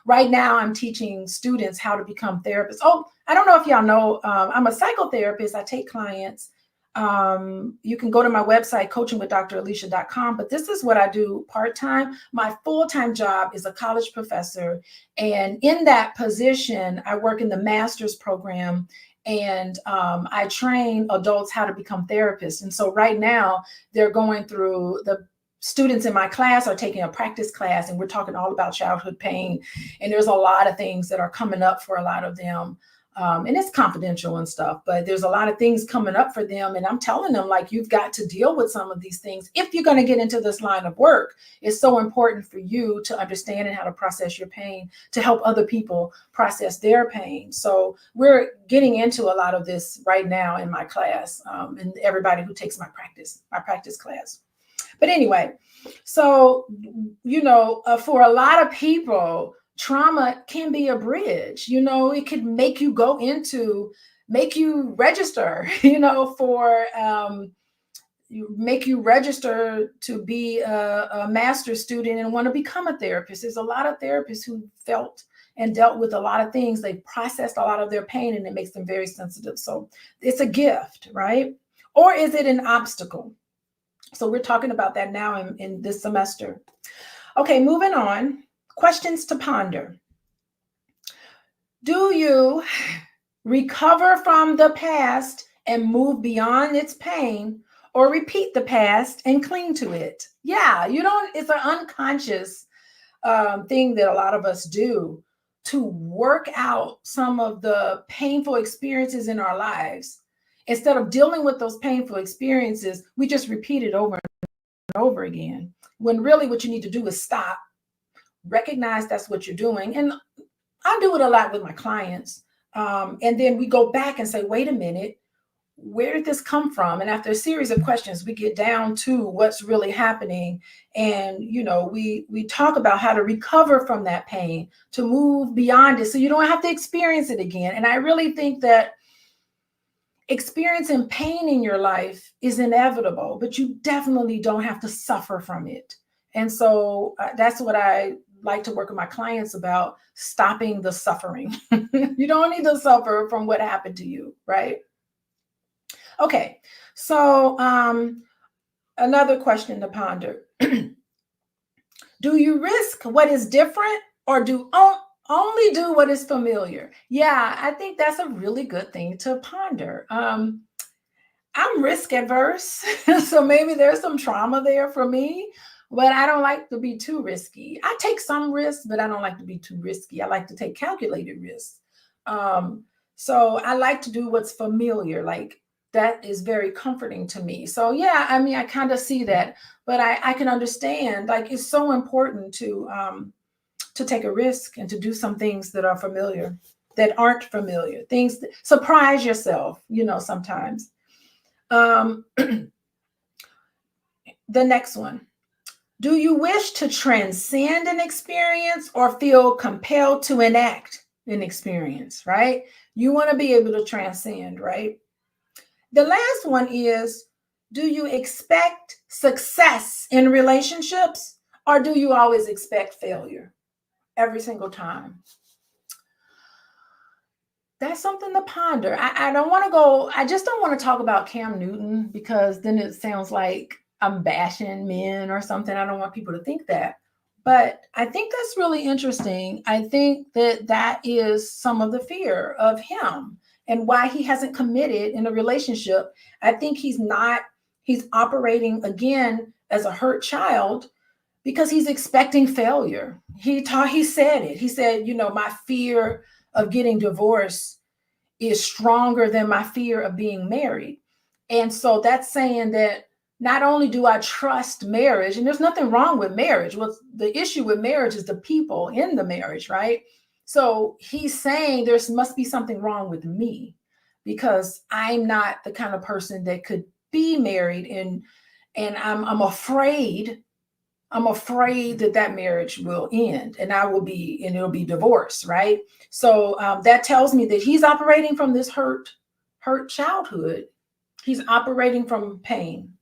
right now I'm teaching students how to become therapists. Oh, I don't know if y'all know, I'm a psychotherapist. I take clients. You can go to my website, coachingwithdralicia.com, but this is what I do part-time. My full-time job is a college professor. And in that position, I work in the master's program, and I train adults how to become therapists. And so right now they're going through, the students in my class are taking a practice class, and we're talking all about childhood pain. And there's a lot of things that are coming up for a lot of them. And it's confidential and stuff, but there's a lot of things coming up for them. And I'm telling them, like, you've got to deal with some of these things. If you're going to get into this line of work, it's so important for you to understand and how to process your pain, to help other people process their pain. So we're getting into a lot of this right now in my class, and everybody who takes my practice class. But anyway, so, for a lot of people, trauma can be a bridge. It could make you make you register, make you register to be a master's student and want to become a therapist. There's a lot of therapists who felt and dealt with a lot of things. They processed a lot of their pain, and it makes them very sensitive. So it's a gift, right? Or is it an obstacle? So we're talking about that now in this semester. Okay, moving on. Questions to ponder. Do you recover from the past and move beyond its pain, or repeat the past and cling to it? Yeah, it's an unconscious thing that a lot of us do to work out some of the painful experiences in our lives. Instead of dealing with those painful experiences, we just repeat it over and over again, when really what you need to do is stop, recognize that's what you're doing. And I do it a lot with my clients. And then we go back and say, wait a minute, where did this come from? And after a series of questions, we get down to what's really happening. And, we talk about how to recover from that pain, to move beyond it so you don't have to experience it again. And I really think that experiencing pain in your life is inevitable, but you definitely don't have to suffer from it. And so that's what I like to work with my clients about, stopping the suffering. You don't need to suffer from what happened to you, right? Okay, so another question to ponder. Do you risk what is different, or only do what is familiar? Yeah, I think that's a really good thing to ponder. I'm risk adverse, so maybe there's some trauma there for me, but I don't like to be too risky. I take some risks, but I don't like to be too risky. I like to take calculated risks. So I like to do what's familiar, like that is very comforting to me. So yeah, I mean, I kind of see that, but I can understand, like, it's so important to take a risk and to do some things that are familiar, that aren't familiar, things that surprise yourself, sometimes. The next one. Do you wish to transcend an experience or feel compelled to enact an experience, right? You want to be able to transcend, right? The last one is, do you expect success in relationships, or do you always expect failure every single time? That's something to ponder. I just don't want to talk about Cam Newton, because then it sounds like I'm bashing men or something. I don't want people to think that. But I think that's really interesting. I think that that is some of the fear of him and why he hasn't committed in a relationship. I think he's operating again as a hurt child because he's expecting failure. He said it. He said, my fear of getting divorced is stronger than my fear of being married. And so that's saying that not only do I trust marriage, and there's nothing wrong with marriage. Well, the issue with marriage is the people in the marriage, right? So he's saying there must be something wrong with me because I'm not the kind of person that could be married, and I'm afraid. I'm afraid that that marriage will end and it'll be divorce, right? So that tells me that he's operating from this hurt childhood. He's operating from pain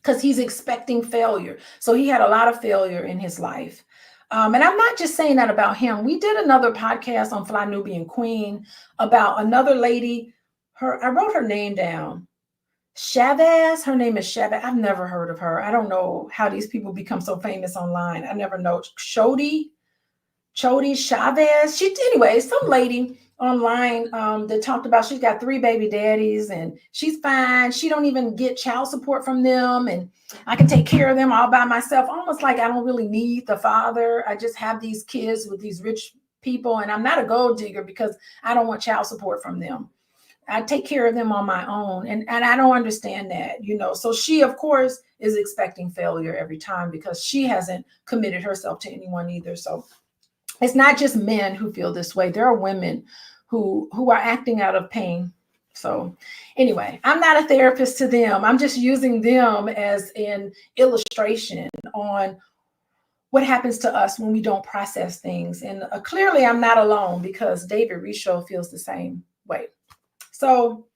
because he's expecting failure. So he had a lot of failure in his life. And I'm not just saying that about him. We did another podcast on Fly Nubian Queen about another lady. I wrote her name down. Chavez, her name is Chavez. I've never heard of her. I don't know how these people become so famous online. I never know. Chody Chavez. Anyway, some lady online that talked about she's got 3 baby daddies and she's fine. She don't even get child support from them, and I can take care of them all by myself. Almost like I don't really need the father. I just have these kids with these rich people, and I'm not a gold digger because I don't want child support from them. I take care of them on my own. And I don't understand that, So she, of course, is expecting failure every time because she hasn't committed herself to anyone either. So it's not just men who feel this way. There are women who are acting out of pain. So anyway, I'm not a therapist to them. I'm just using them as an illustration on what happens to us when we don't process things. And clearly I'm not alone because David Risho feels the same way. So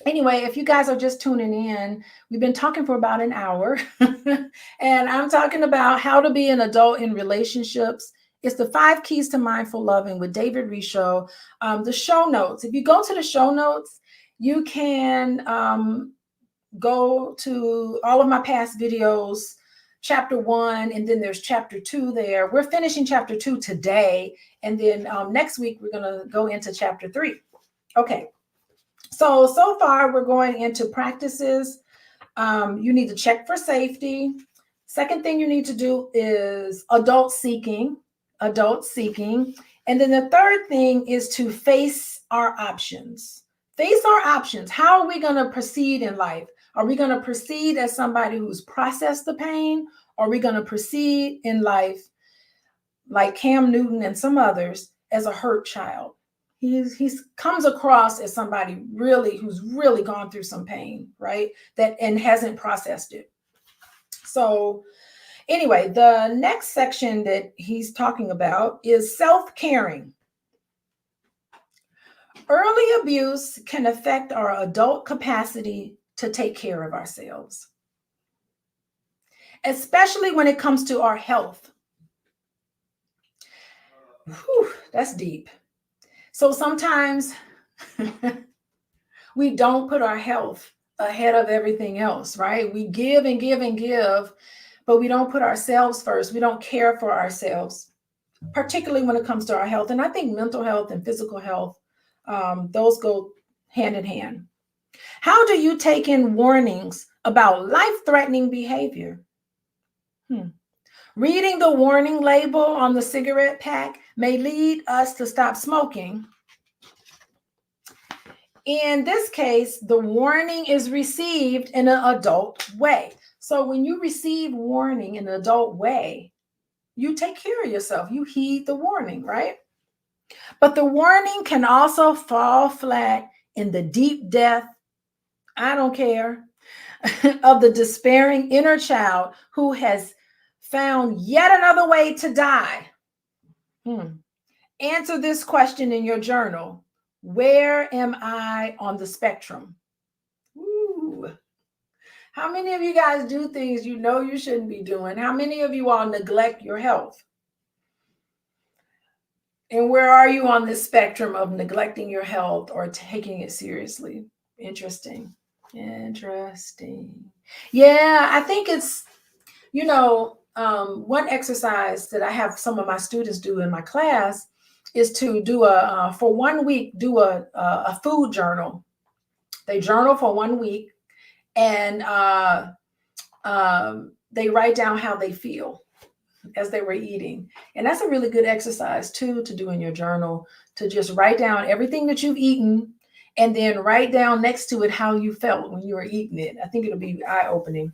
anyway, if you guys are just tuning in, we've been talking for about an hour and I'm talking about how to be an adult in relationships. It's the 5 keys to mindful loving with David Risho. The show notes, if you go to the show notes, you can go to all of my past videos, chapter 1, and then there's chapter 2 there. We're finishing chapter 2 today. And then next week, we're going to go into chapter 3. Okay. So far, we're going into practices. You need to check for safety. Second thing you need to do is adult seeking. And then the third thing is to face our options. Face our options. How are we going to proceed in life? Are we going to proceed as somebody who's processed the pain? Or are we going to proceed in life like Cam Newton and some others as a hurt child? He's comes across as somebody who's really gone through some pain, right? And hasn't processed it. So anyway, the next section that he's talking about is self-caring. Early abuse can affect our adult capacity to take care of ourselves, especially when it comes to our health. Whew, that's deep. So sometimes we don't put our health ahead of everything else, right? We give and give and give, but we don't put ourselves first. We don't care for ourselves, particularly when it comes to our health. And I think mental health and physical health, those go hand in hand. How do you take in warnings about life-threatening behavior? Reading the warning label on the cigarette pack may lead us to stop smoking. In this case, the warning is received in an adult way. So when you receive warning in an adult way, you take care of yourself. You heed the warning, right? But the warning can also fall flat in the deep depth, I don't care, of the despairing inner child who has found yet another way to die. Answer this question in your journal. Where am I on the spectrum? Ooh. How many of you guys do things you know you shouldn't be doing? How many of you all neglect your health? And where are you on this spectrum of neglecting your health or taking it seriously? Interesting. Yeah, I think it's, one exercise that I have some of my students do in my class is to do for 1 week, do a food journal. They journal for 1 week, and they write down how they feel as they were eating. And that's a really good exercise too, to do in your journal, to just write down everything that you've eaten and then write down next to it how you felt when you were eating it. I think it'll be eye-opening.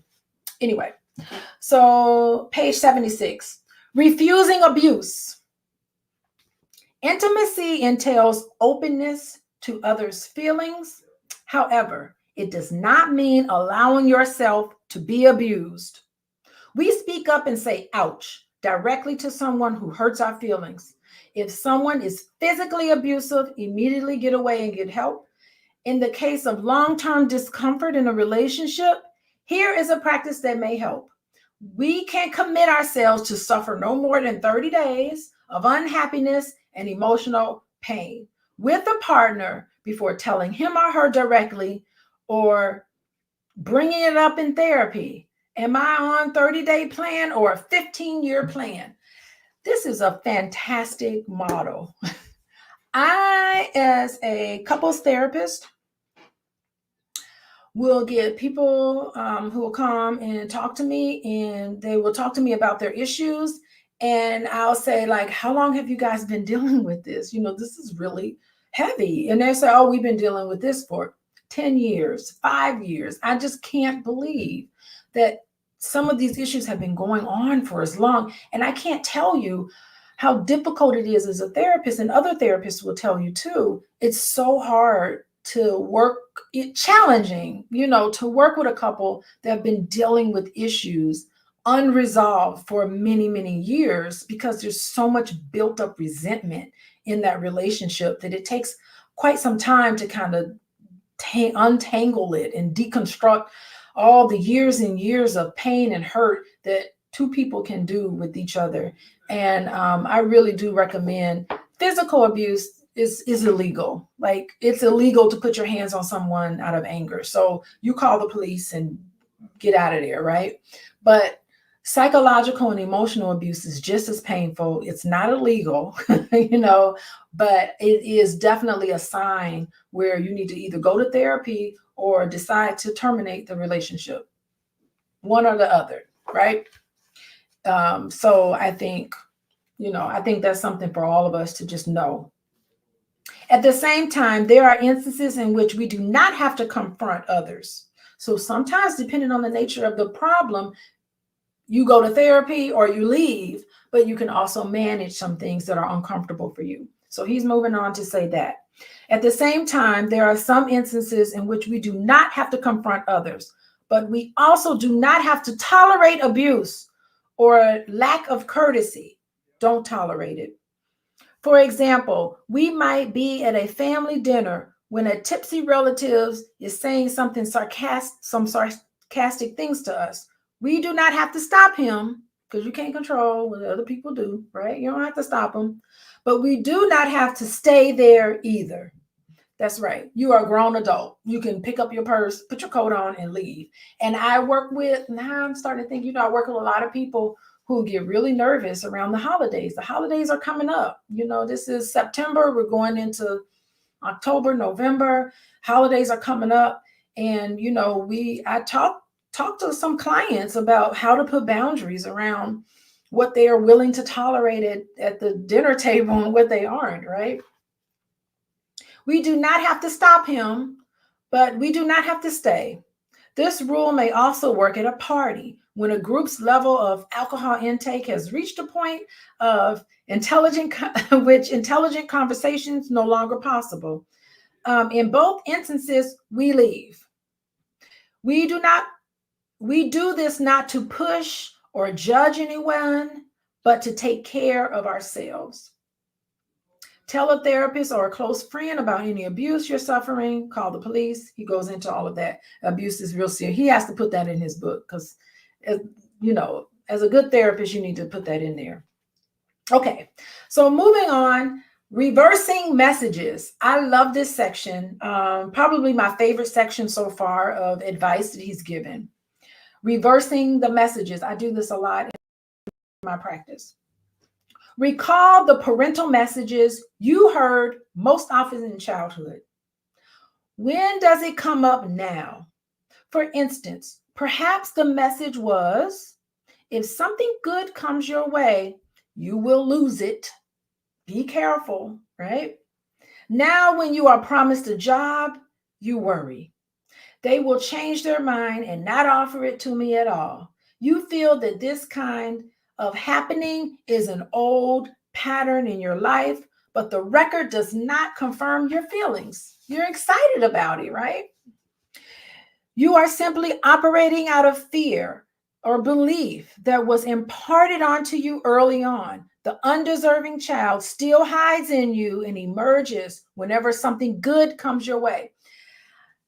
Anyway, so page 76, refusing abuse. Intimacy entails openness to others' feelings. However, it does not mean allowing yourself to be abused. We speak up and say, ouch, directly to someone who hurts our feelings. If someone is physically abusive, immediately get away and get help. In the case of long-term discomfort in a relationship, here is a practice that may help. We can commit ourselves to suffer no more than 30 days of unhappiness and emotional pain with a partner before telling him or her directly or bringing it up in therapy. Am I on 30-day plan or a 15-year plan? This is a fantastic model. I, as a couples therapist, will get people who will come and talk to me, and they will talk to me about their issues. And I'll say, like, how long have you guys been dealing with this? This is really heavy. And they say, oh, we've been dealing with this for 10 years, 5 years. I just can't believe that some of these issues have been going on for as long. And I can't tell you how difficult it is as a therapist, and other therapists will tell you too. It's so hard to work, challenging, to work with a couple that have been dealing with issues unresolved for many, many years, because there's so much built up resentment in that relationship that it takes quite some time to kind of untangle it and deconstruct all the years and years of pain and hurt that two people can do with each other. And I really do recommend physical abuse is illegal. Like, it's illegal to put your hands on someone out of anger. So you call the police and get out of there, right? But psychological and emotional abuse is just as painful. It's not illegal, but it is definitely a sign where you need to either go to therapy or decide to terminate the relationship, one or the other, right? So I think that's something for all of us to just know. At the same time, there are instances in which we do not have to confront others. So sometimes, depending on the nature of the problem, you go to therapy or you leave, but you can also manage some things that are uncomfortable for you. So he's moving on to say that. At the same time, there are some instances in which we do not have to confront others, but we also do not have to tolerate abuse or lack of courtesy. Don't tolerate it. For example, we might be at a family dinner when a tipsy relative is saying some sarcastic things to us. We do not have to stop him, because you can't control what other people do, right? You don't have to stop them. But we do not have to stay there either. That's right. You are a grown adult. You can pick up your purse, put your coat on, and leave. And now I'm starting to think, I work with a lot of people who get really nervous around the holidays. The holidays are coming up. This is September. We're going into October, November. Holidays are coming up. And, I talk to some clients about how to put boundaries around what they are willing to tolerate at the dinner table and what they aren't, right? We do not have to stop him, but we do not have to stay. This rule may also work at a party when a group's level of alcohol intake has reached a point of intelligent conversations no longer possible. In both instances, we leave. We do this not to push or judge anyone, but to take care of ourselves. Tell a therapist or a close friend about any abuse you're suffering. Call the police. He goes into all of that. Abuse is real serious. He has to put that in his book because, as a good therapist, you need to put that in there. Okay, so moving on, reversing messages. I love this section. Probably my favorite section so far of advice that he's given. Reversing the messages. I do this a lot my practice. Recall the parental messages you heard most often in childhood. When does it come up now? For instance, perhaps the message was, if something good comes your way, you will lose it. Be careful, right? Now, when you are promised a job, you worry. They will change their mind and not offer it to me at all. You feel that this kind of happening is an old pattern in your life, but the record does not confirm your feelings. You're excited about it, right? You are simply operating out of fear or belief that was imparted onto you early on. The undeserving child still hides in you and emerges whenever something good comes your way.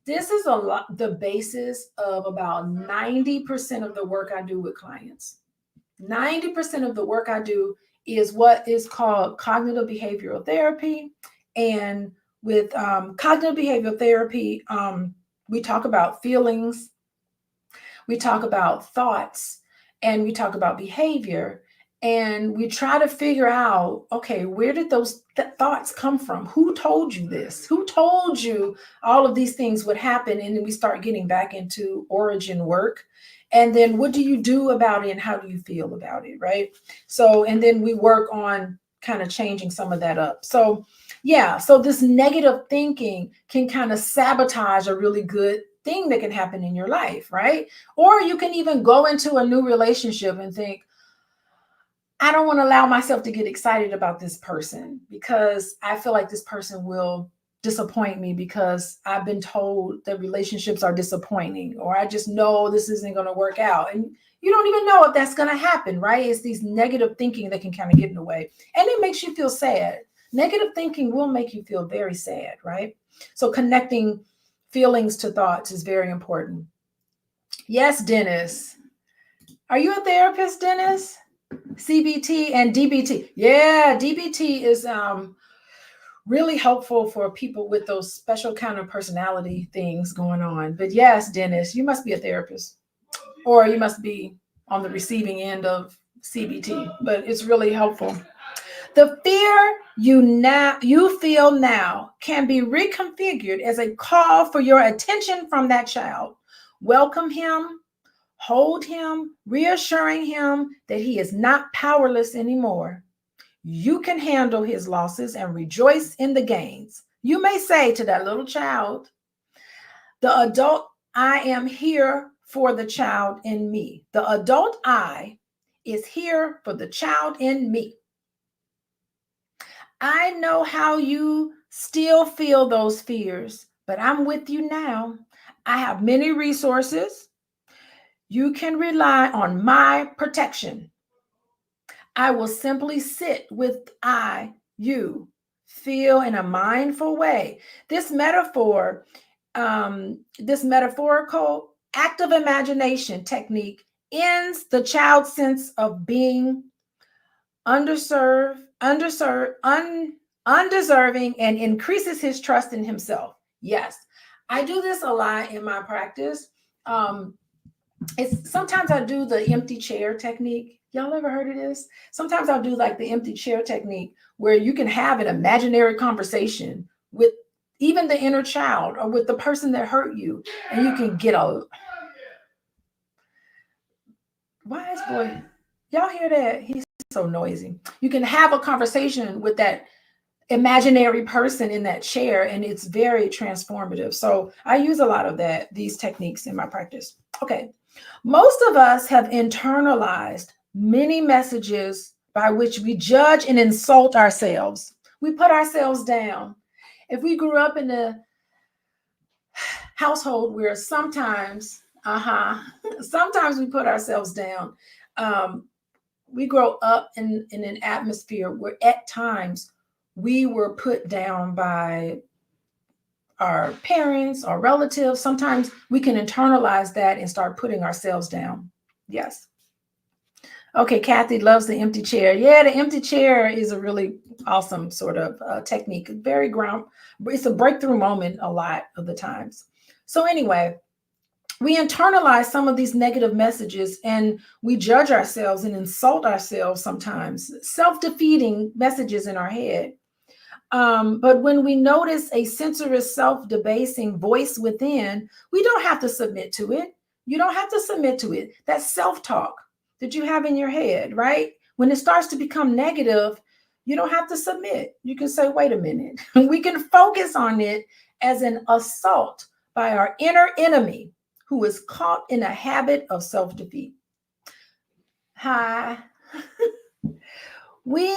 This is the basis of about 90% of the work I do with clients. 90% of the work I do is what is called cognitive behavioral therapy. And with cognitive behavioral therapy, we talk about feelings, we talk about thoughts, and we talk about behavior. And we try to figure out, okay, where did those thoughts come from? Who told you this? Who told you all of these things would happen? And then we start getting back into origin work. And then what do you do about it and how do you feel about it, right? So, and then we work on kind of changing some of that up. So, yeah, so this negative thinking can kind of sabotage a really good thing that can happen in your life, right? Or you can even go into a new relationship and think, I don't want to allow myself to get excited about this person because I feel like this person will disappoint me because I've been told that relationships are disappointing, or I just know this isn't going to work out. And you don't even know if that's going to happen, right? It's these negative thinking that can kind of get in the way, and it makes you feel sad. Negative thinking will make you feel very sad, right? So connecting feelings to thoughts is very important. Yes, Dennis. Are you a therapist, Dennis? CBT and DBT. Yeah, DBT is really helpful for people with those special kind of personality things going on. But yes, Dennis, you must be a therapist, or you must be on the receiving end of CBT, but it's really helpful. The fear you feel now can be reconfigured as a call for your attention from that child. Welcome him, hold him, reassuring him that he is not powerless anymore. You can handle his losses and rejoice in the gains. You may say to that little child, the adult, I am here for the child in me. The adult I is here for the child in me. I know how you still feel those fears, but I'm with you now. I have many resources. You can rely on my protection. I will simply sit with you, feel in a mindful way. This metaphor, this metaphorical active imagination technique ends the child's sense of being undeserving, and increases his trust in himself. Yes, I do this a lot in my practice. It's sometimes I do the empty chair technique. Y'all ever heard of this? Sometimes I'll do like the empty chair technique where you can have an imaginary conversation with even the inner child or with the person that hurt you, and you can get a wise boy. Y'all hear that? He's so noisy. You can have a conversation with that imaginary person in that chair, and it's very transformative. So I use a lot of these techniques in my practice. Okay. Most of us have internalized many messages by which we judge and insult ourselves. We put ourselves down. If we grew up in a household where sometimes we put ourselves down, we grow up in an atmosphere where at times we were put down by our parents or relatives. Sometimes we can internalize that and start putting ourselves down. Yes. Okay, Kathy loves the empty chair. Yeah, the empty chair is a really awesome sort of technique. Very it's a breakthrough moment a lot of the times. So anyway, we internalize some of these negative messages and we judge ourselves and insult ourselves sometimes, self-defeating messages in our head. But when we notice a censorious, self-debasing voice within, we don't have to submit to it. You don't have to submit to it. That self-talk that you have in your head, right? When it starts to become negative, you don't have to submit. You can say, wait a minute. We can focus on it as an assault by our inner enemy who is caught in a habit of self-defeat. Hi. We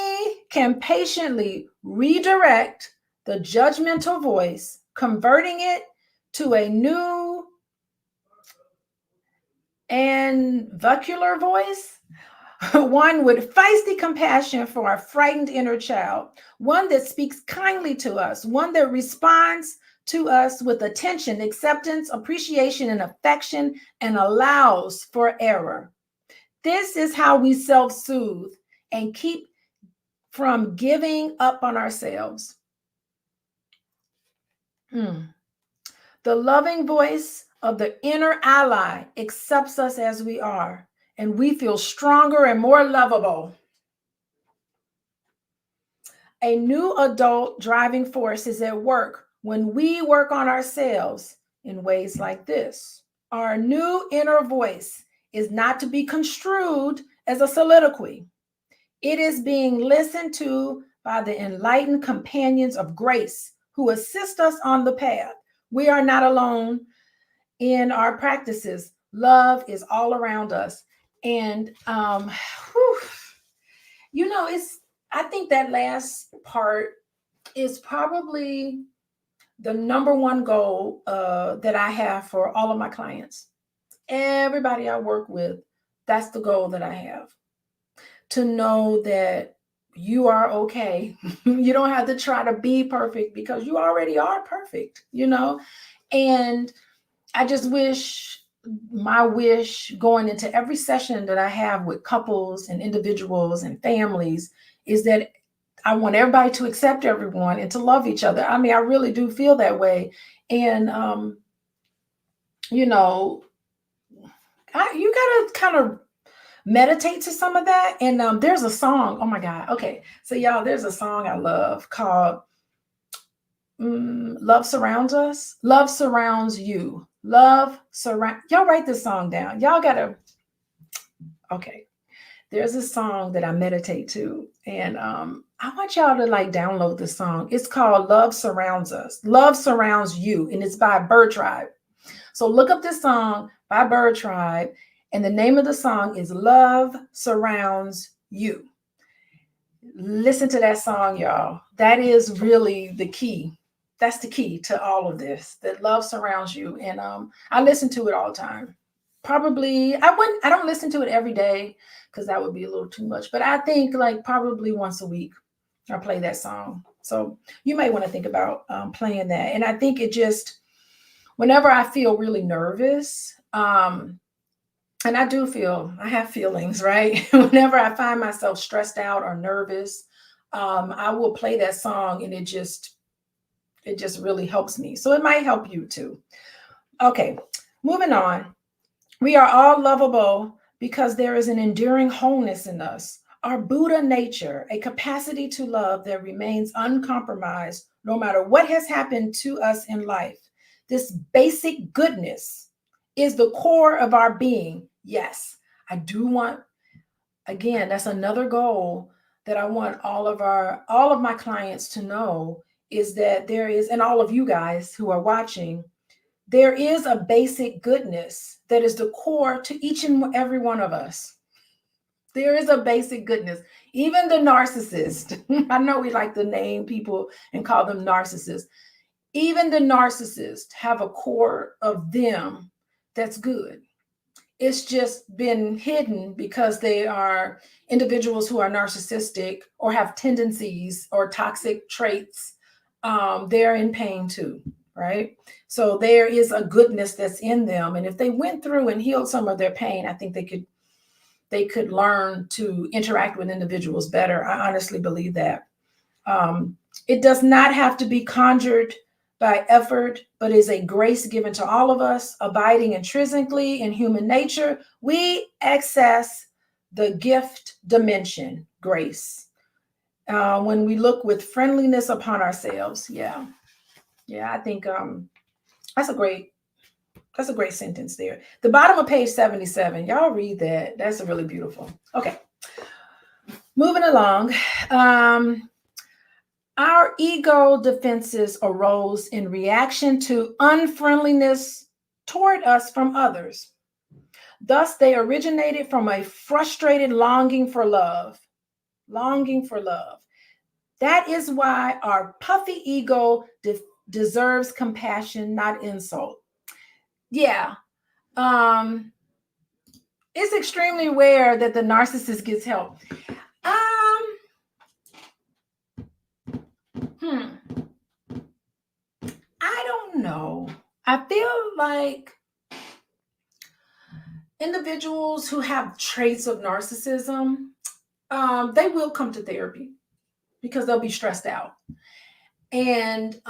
can patiently redirect the judgmental voice, converting it to a new and vocular voice, one with feisty compassion for our frightened inner child, one that speaks kindly to us, one that responds to us with attention, acceptance, appreciation, and affection, and allows for error. This is how we self-soothe and keep from giving up on ourselves. The loving voice of the inner ally accepts us as we are, and we feel stronger and more lovable. A new adult driving force is at work when we work on ourselves in ways like this. Our new inner voice is not to be construed as a soliloquy. It is being listened to by the enlightened companions of grace who assist us on the path. We are not alone in our practices. Love is all around us. And, I think that last part is probably the number one goal that I have for all of my clients. Everybody I work with, that's the goal that I have. To know that you are okay. You don't have to try to be perfect because you already are perfect, And I just wish, my wish going into every session that I have with couples and individuals and families is that I want everybody to accept everyone and to love each other. I mean, I really do feel that way. And, you got to kind of meditate to some of that. And there's a song. Oh my God. Okay. So y'all, there's a song I love called Love Surrounds Us. Love Surrounds You. Y'all write this song down. Y'all gotta, okay. There's a song that I meditate to. And I want y'all to download this song. It's called Love Surrounds Us. Love Surrounds You. And it's by Bird Tribe. So look up this song by Bird Tribe. And the name of the song is Love Surrounds You. Listen to that song, y'all. That is really the key. That's the key to all of this, that love surrounds you. And I listen to it all the time. Probably, I don't listen to it every day because that would be a little too much. But I think probably once a week I play that song. So you may want to think about playing that. And I think it just, whenever I feel really nervous, and I have feelings, right? Whenever I find myself stressed out or nervous, I will play that song and it just really helps me. So it might help you too. Okay, moving on. We are all lovable because there is an enduring wholeness in us. Our Buddha nature, a capacity to love that remains uncompromised no matter what has happened to us in life. This basic goodness is the core of our being. Yes, I do want, again, that's another goal that I want all of my clients to know, is that there is, and all of you guys who are watching, there is a basic goodness that is the core to each and every one of us. There is a basic goodness. Even the narcissist, I know we like to name people and call them narcissists. Even the narcissists have a core of them that's good. It's just been hidden because they are individuals who are narcissistic or have tendencies or toxic traits. They're in pain too, right? So there is a goodness that's in them. And if they went through and healed some of their pain, I think they could learn to interact with individuals better. I honestly believe that. It does not have to be conjured by effort, but is a grace given to all of us, abiding intrinsically in human nature. We access the gift dimension, grace, when we look with friendliness upon ourselves. Yeah, I think that's a great sentence there. The bottom of page 77. Y'all read that. That's really beautiful. Okay, moving along. Our ego defenses arose in reaction to unfriendliness toward us from others. Thus, they originated from a frustrated longing for love. Longing for love. That is why our puffy ego deserves compassion, not insult. Yeah. It's extremely rare that the narcissist gets help. I don't know. I feel like individuals who have traits of narcissism, they will come to therapy because they'll be stressed out, and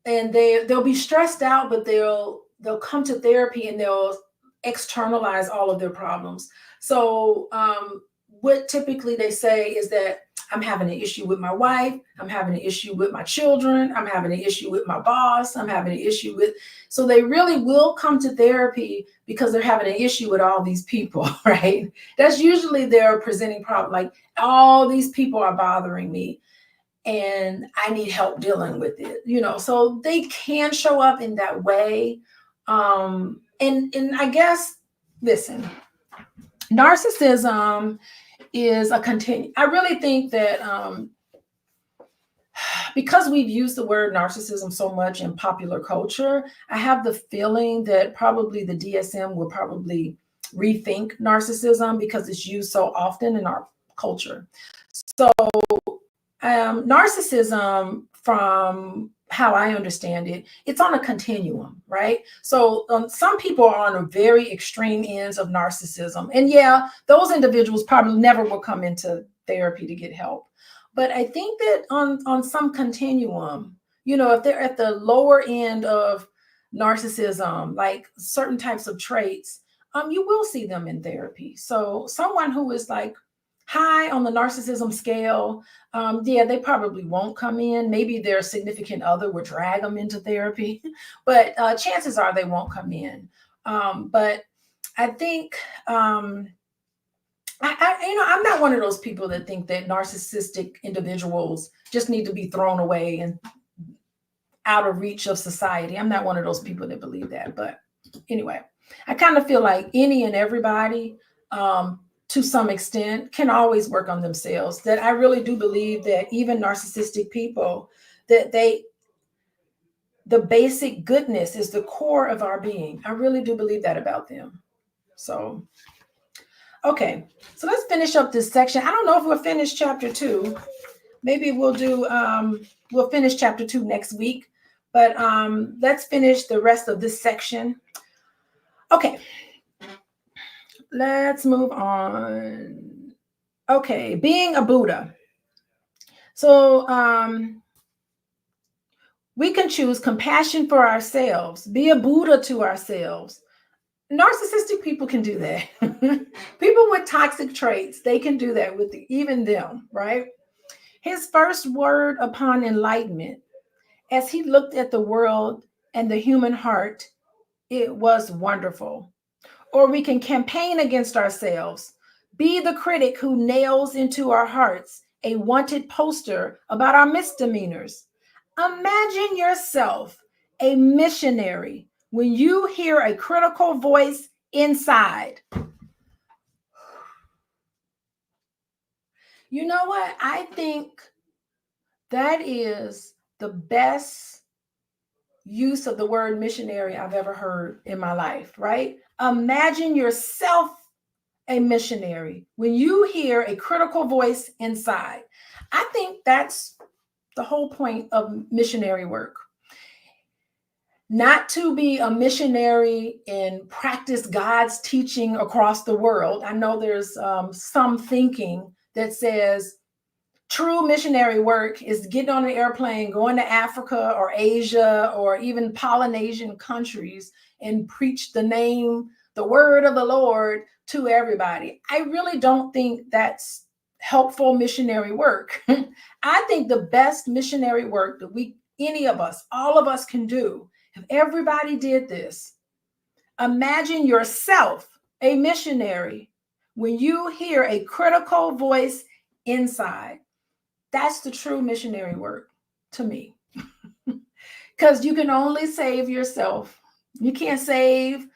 they'll be stressed out, but they'll come to therapy and they'll externalize all of their problems. So what typically they say is that I'm having an issue with my wife, I'm having an issue with my children, I'm having an issue with my boss, I'm having an issue with, so they really will come to therapy because they're having an issue with all these people, right? That's usually their presenting problem. Like, all these people are bothering me and I need help dealing with it, so they can show up in that way. And I guess, listen, narcissism is a continue. I really think that because we've used the word narcissism so much in popular culture, I have the feeling that probably the DSM will probably rethink narcissism because it's used so often in our culture. So narcissism, from how I understand it, it's on a continuum, right? So some people are on a very extreme ends of narcissism. And yeah, those individuals probably never will come into therapy to get help. But I think that on some continuum, if they're at the lower end of narcissism, like certain types of traits, you will see them in therapy. So someone who is like high on the narcissism scale, they probably won't come in. Maybe their significant other would drag them into therapy, but chances are they won't come in. But I think, I'm not one of those people that think that narcissistic individuals just need to be thrown away and out of reach of society. I'm not one of those people that believe that. But anyway, I kind of feel like any and everybody, to some extent, can always work on themselves. That I really do believe that even narcissistic people, that the basic goodness is the core of our being. I really do believe that about them. So, okay, so let's finish up this section. I don't know if we'll finish chapter 2. Maybe we'll finish chapter 2 next week, but let's finish the rest of this section. Okay. Let's move on. Okay, being a Buddha. So we can choose compassion for ourselves, be a Buddha to ourselves. Narcissistic people can do that. People with toxic traits, they can do that with even them, right? His first word upon enlightenment, as he looked at the world and the human heart, it was wonderful. Or we can campaign against ourselves, be the critic who nails into our hearts a wanted poster about our misdemeanors. Imagine yourself a missionary when you hear a critical voice inside. You know what? I think that is the best use of the word missionary I've ever heard in my life, right? Imagine yourself a missionary when you hear a critical voice inside. I think that's the whole point of missionary work. Not to be a missionary and practice God's teaching across the world. I know there's some thinking that says True missionary work is getting on an airplane, going to Africa or Asia or even Polynesian countries and preach the word of the Lord to everybody. I really don't think that's helpful missionary work. I think the best missionary work that any of us, all of us can do, if everybody did this, imagine yourself a missionary when you hear a critical voice inside. That's the true missionary work to me. Because you can only save yourself. You can't save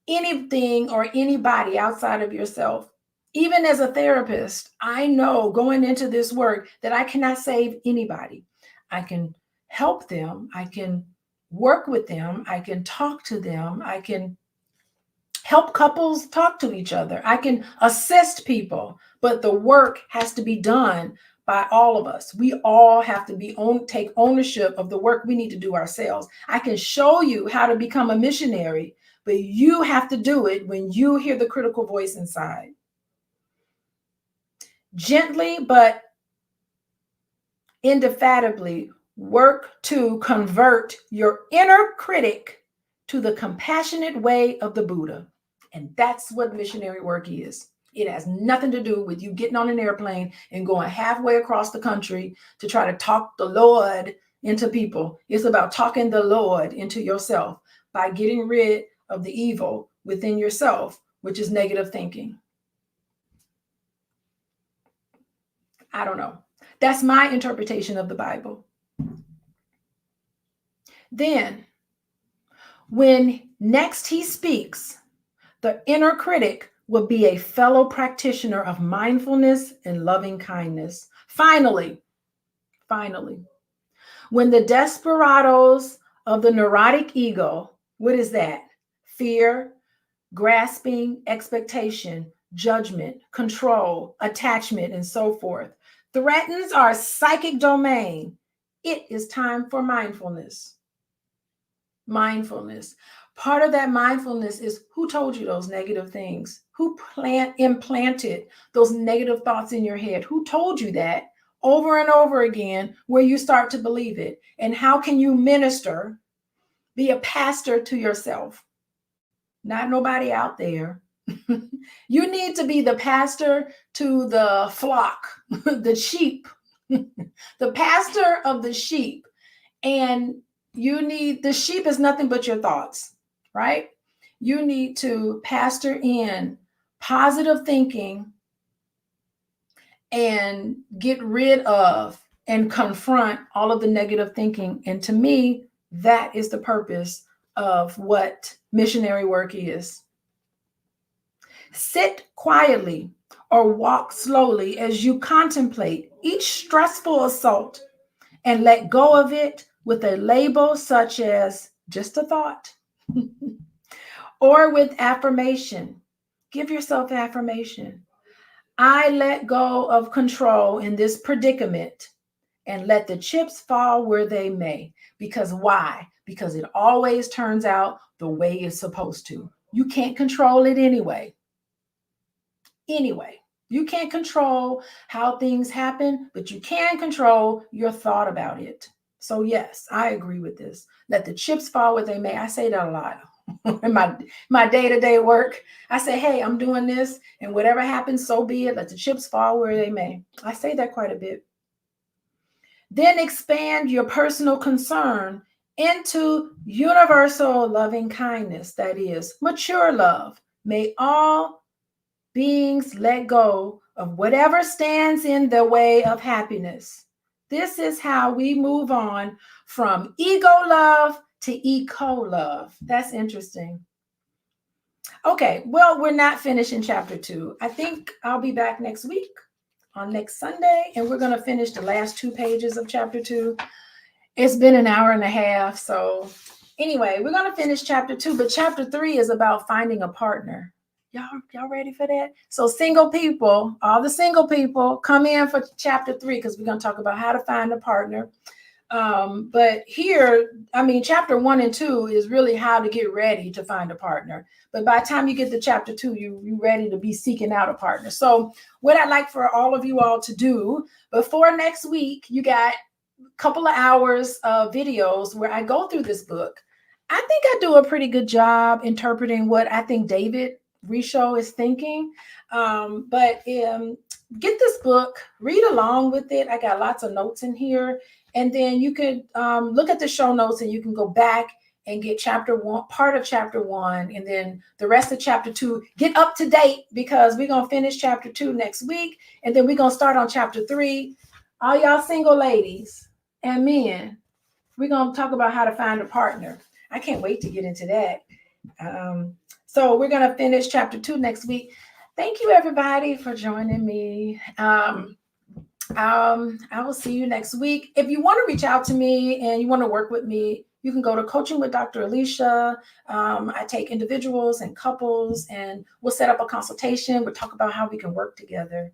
anything or anybody outside of yourself. Even as a therapist, I know going into this work that I cannot save anybody. I can help them. I can work with them. I can talk to them. I can help couples talk to each other. I can assist people, but the work has to be done by all of us. We all have to take ownership of the work we need to do ourselves. I can show you how to become a missionary, but you have to do it when you hear the critical voice inside. Gently, but indefatigably work to convert your inner critic to the compassionate way of the Buddha. And that's what missionary work is. It has nothing to do with you getting on an airplane and going halfway across the country to try to talk the Lord into people. It's about talking the Lord into yourself by getting rid of the evil within yourself, which is negative thinking. I don't know. That's my interpretation of the Bible. Then, when next he speaks, the inner critic will be a fellow practitioner of mindfulness and loving kindness. Finally, when the desperados of the neurotic ego, what is that? Fear, grasping, expectation, judgment, control, attachment, and so forth, threatens our psychic domain. It is time for mindfulness. Mindfulness. Part of that mindfulness is who told you those negative things? Who implanted those negative thoughts in your head? Who told you that over and over again where you start to believe it? And how can you minister, be a pastor to yourself? Not nobody out there. You need to be the pastor to the flock, the sheep, the pastor of the sheep. And the sheep is nothing but your thoughts, right? You need to pastor in positive thinking and get rid of and confront all of the negative thinking. And to me, that is the purpose of what missionary work is. Sit quietly or walk slowly as you contemplate each stressful assault and let go of it with a label such as just a thought or with affirmation. Give yourself affirmation. I let go of control in this predicament and let the chips fall where they may. Because why? Because it always turns out the way it's supposed to. You can't control it anyway. You can't control how things happen, but you can control your thought about it. So yes, I agree with this. Let the chips fall where they may. I say that a lot in my day-to-day work. I say, hey, I'm doing this, and whatever happens, so be it. Let the chips fall where they may. I say that quite a bit. Then expand your personal concern into universal loving kindness, that is, mature love. May all beings let go of whatever stands in the way of happiness. This is how we move on from ego love to eco love. That's interesting. Okay, well, we're not finishing chapter 2. I think I'll be back next week on next Sunday, and we're going to finish the last 2 pages of chapter 2. It's been an hour and a half. So anyway, we're going to finish chapter 2, but chapter 3 is about finding a partner. Y'all ready for that? So single people, all the single people, come in for chapter 3 because we're going to talk about how to find a partner. But here, I mean, chapter 1 and 2 is really how to get ready to find a partner. But by the time you get to chapter 2, you're ready to be seeking out a partner. So what I'd like for all of you all to do before next week, you got a couple of hours of videos where I go through this book. I think I do a pretty good job interpreting what I think David Risho is thinking. But get this book, read along with it. I got lots of notes in here. And then you could look at the show notes and you can go back and get chapter 1, part of chapter 1, and then the rest of chapter 2. Get up to date because we're going to finish chapter 2 next week. And then we're going to start on chapter 3. All y'all single ladies and men, we're going to talk about how to find a partner. I can't wait to get into that. So we're going to finish chapter 2 next week. Thank you, everybody, for joining me. I will see you next week. If you want to reach out to me and you want to work with me, you can go to Coaching with Dr. Alicia. I take individuals and couples, and we'll set up a consultation. We'll talk about how we can work together.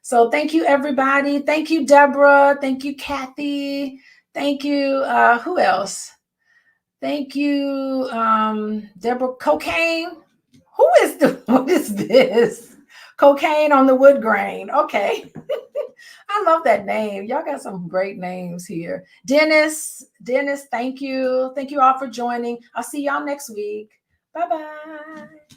So thank you, everybody. Thank you, Deborah. Thank you, Kathy. Thank you. Who else? Thank you, Deborah. Cocaine. What is this? Cocaine on the wood grain. Okay. I love that name. Y'all got some great names here. Dennis, thank you. Thank you all for joining. I'll see y'all next week. Bye-bye.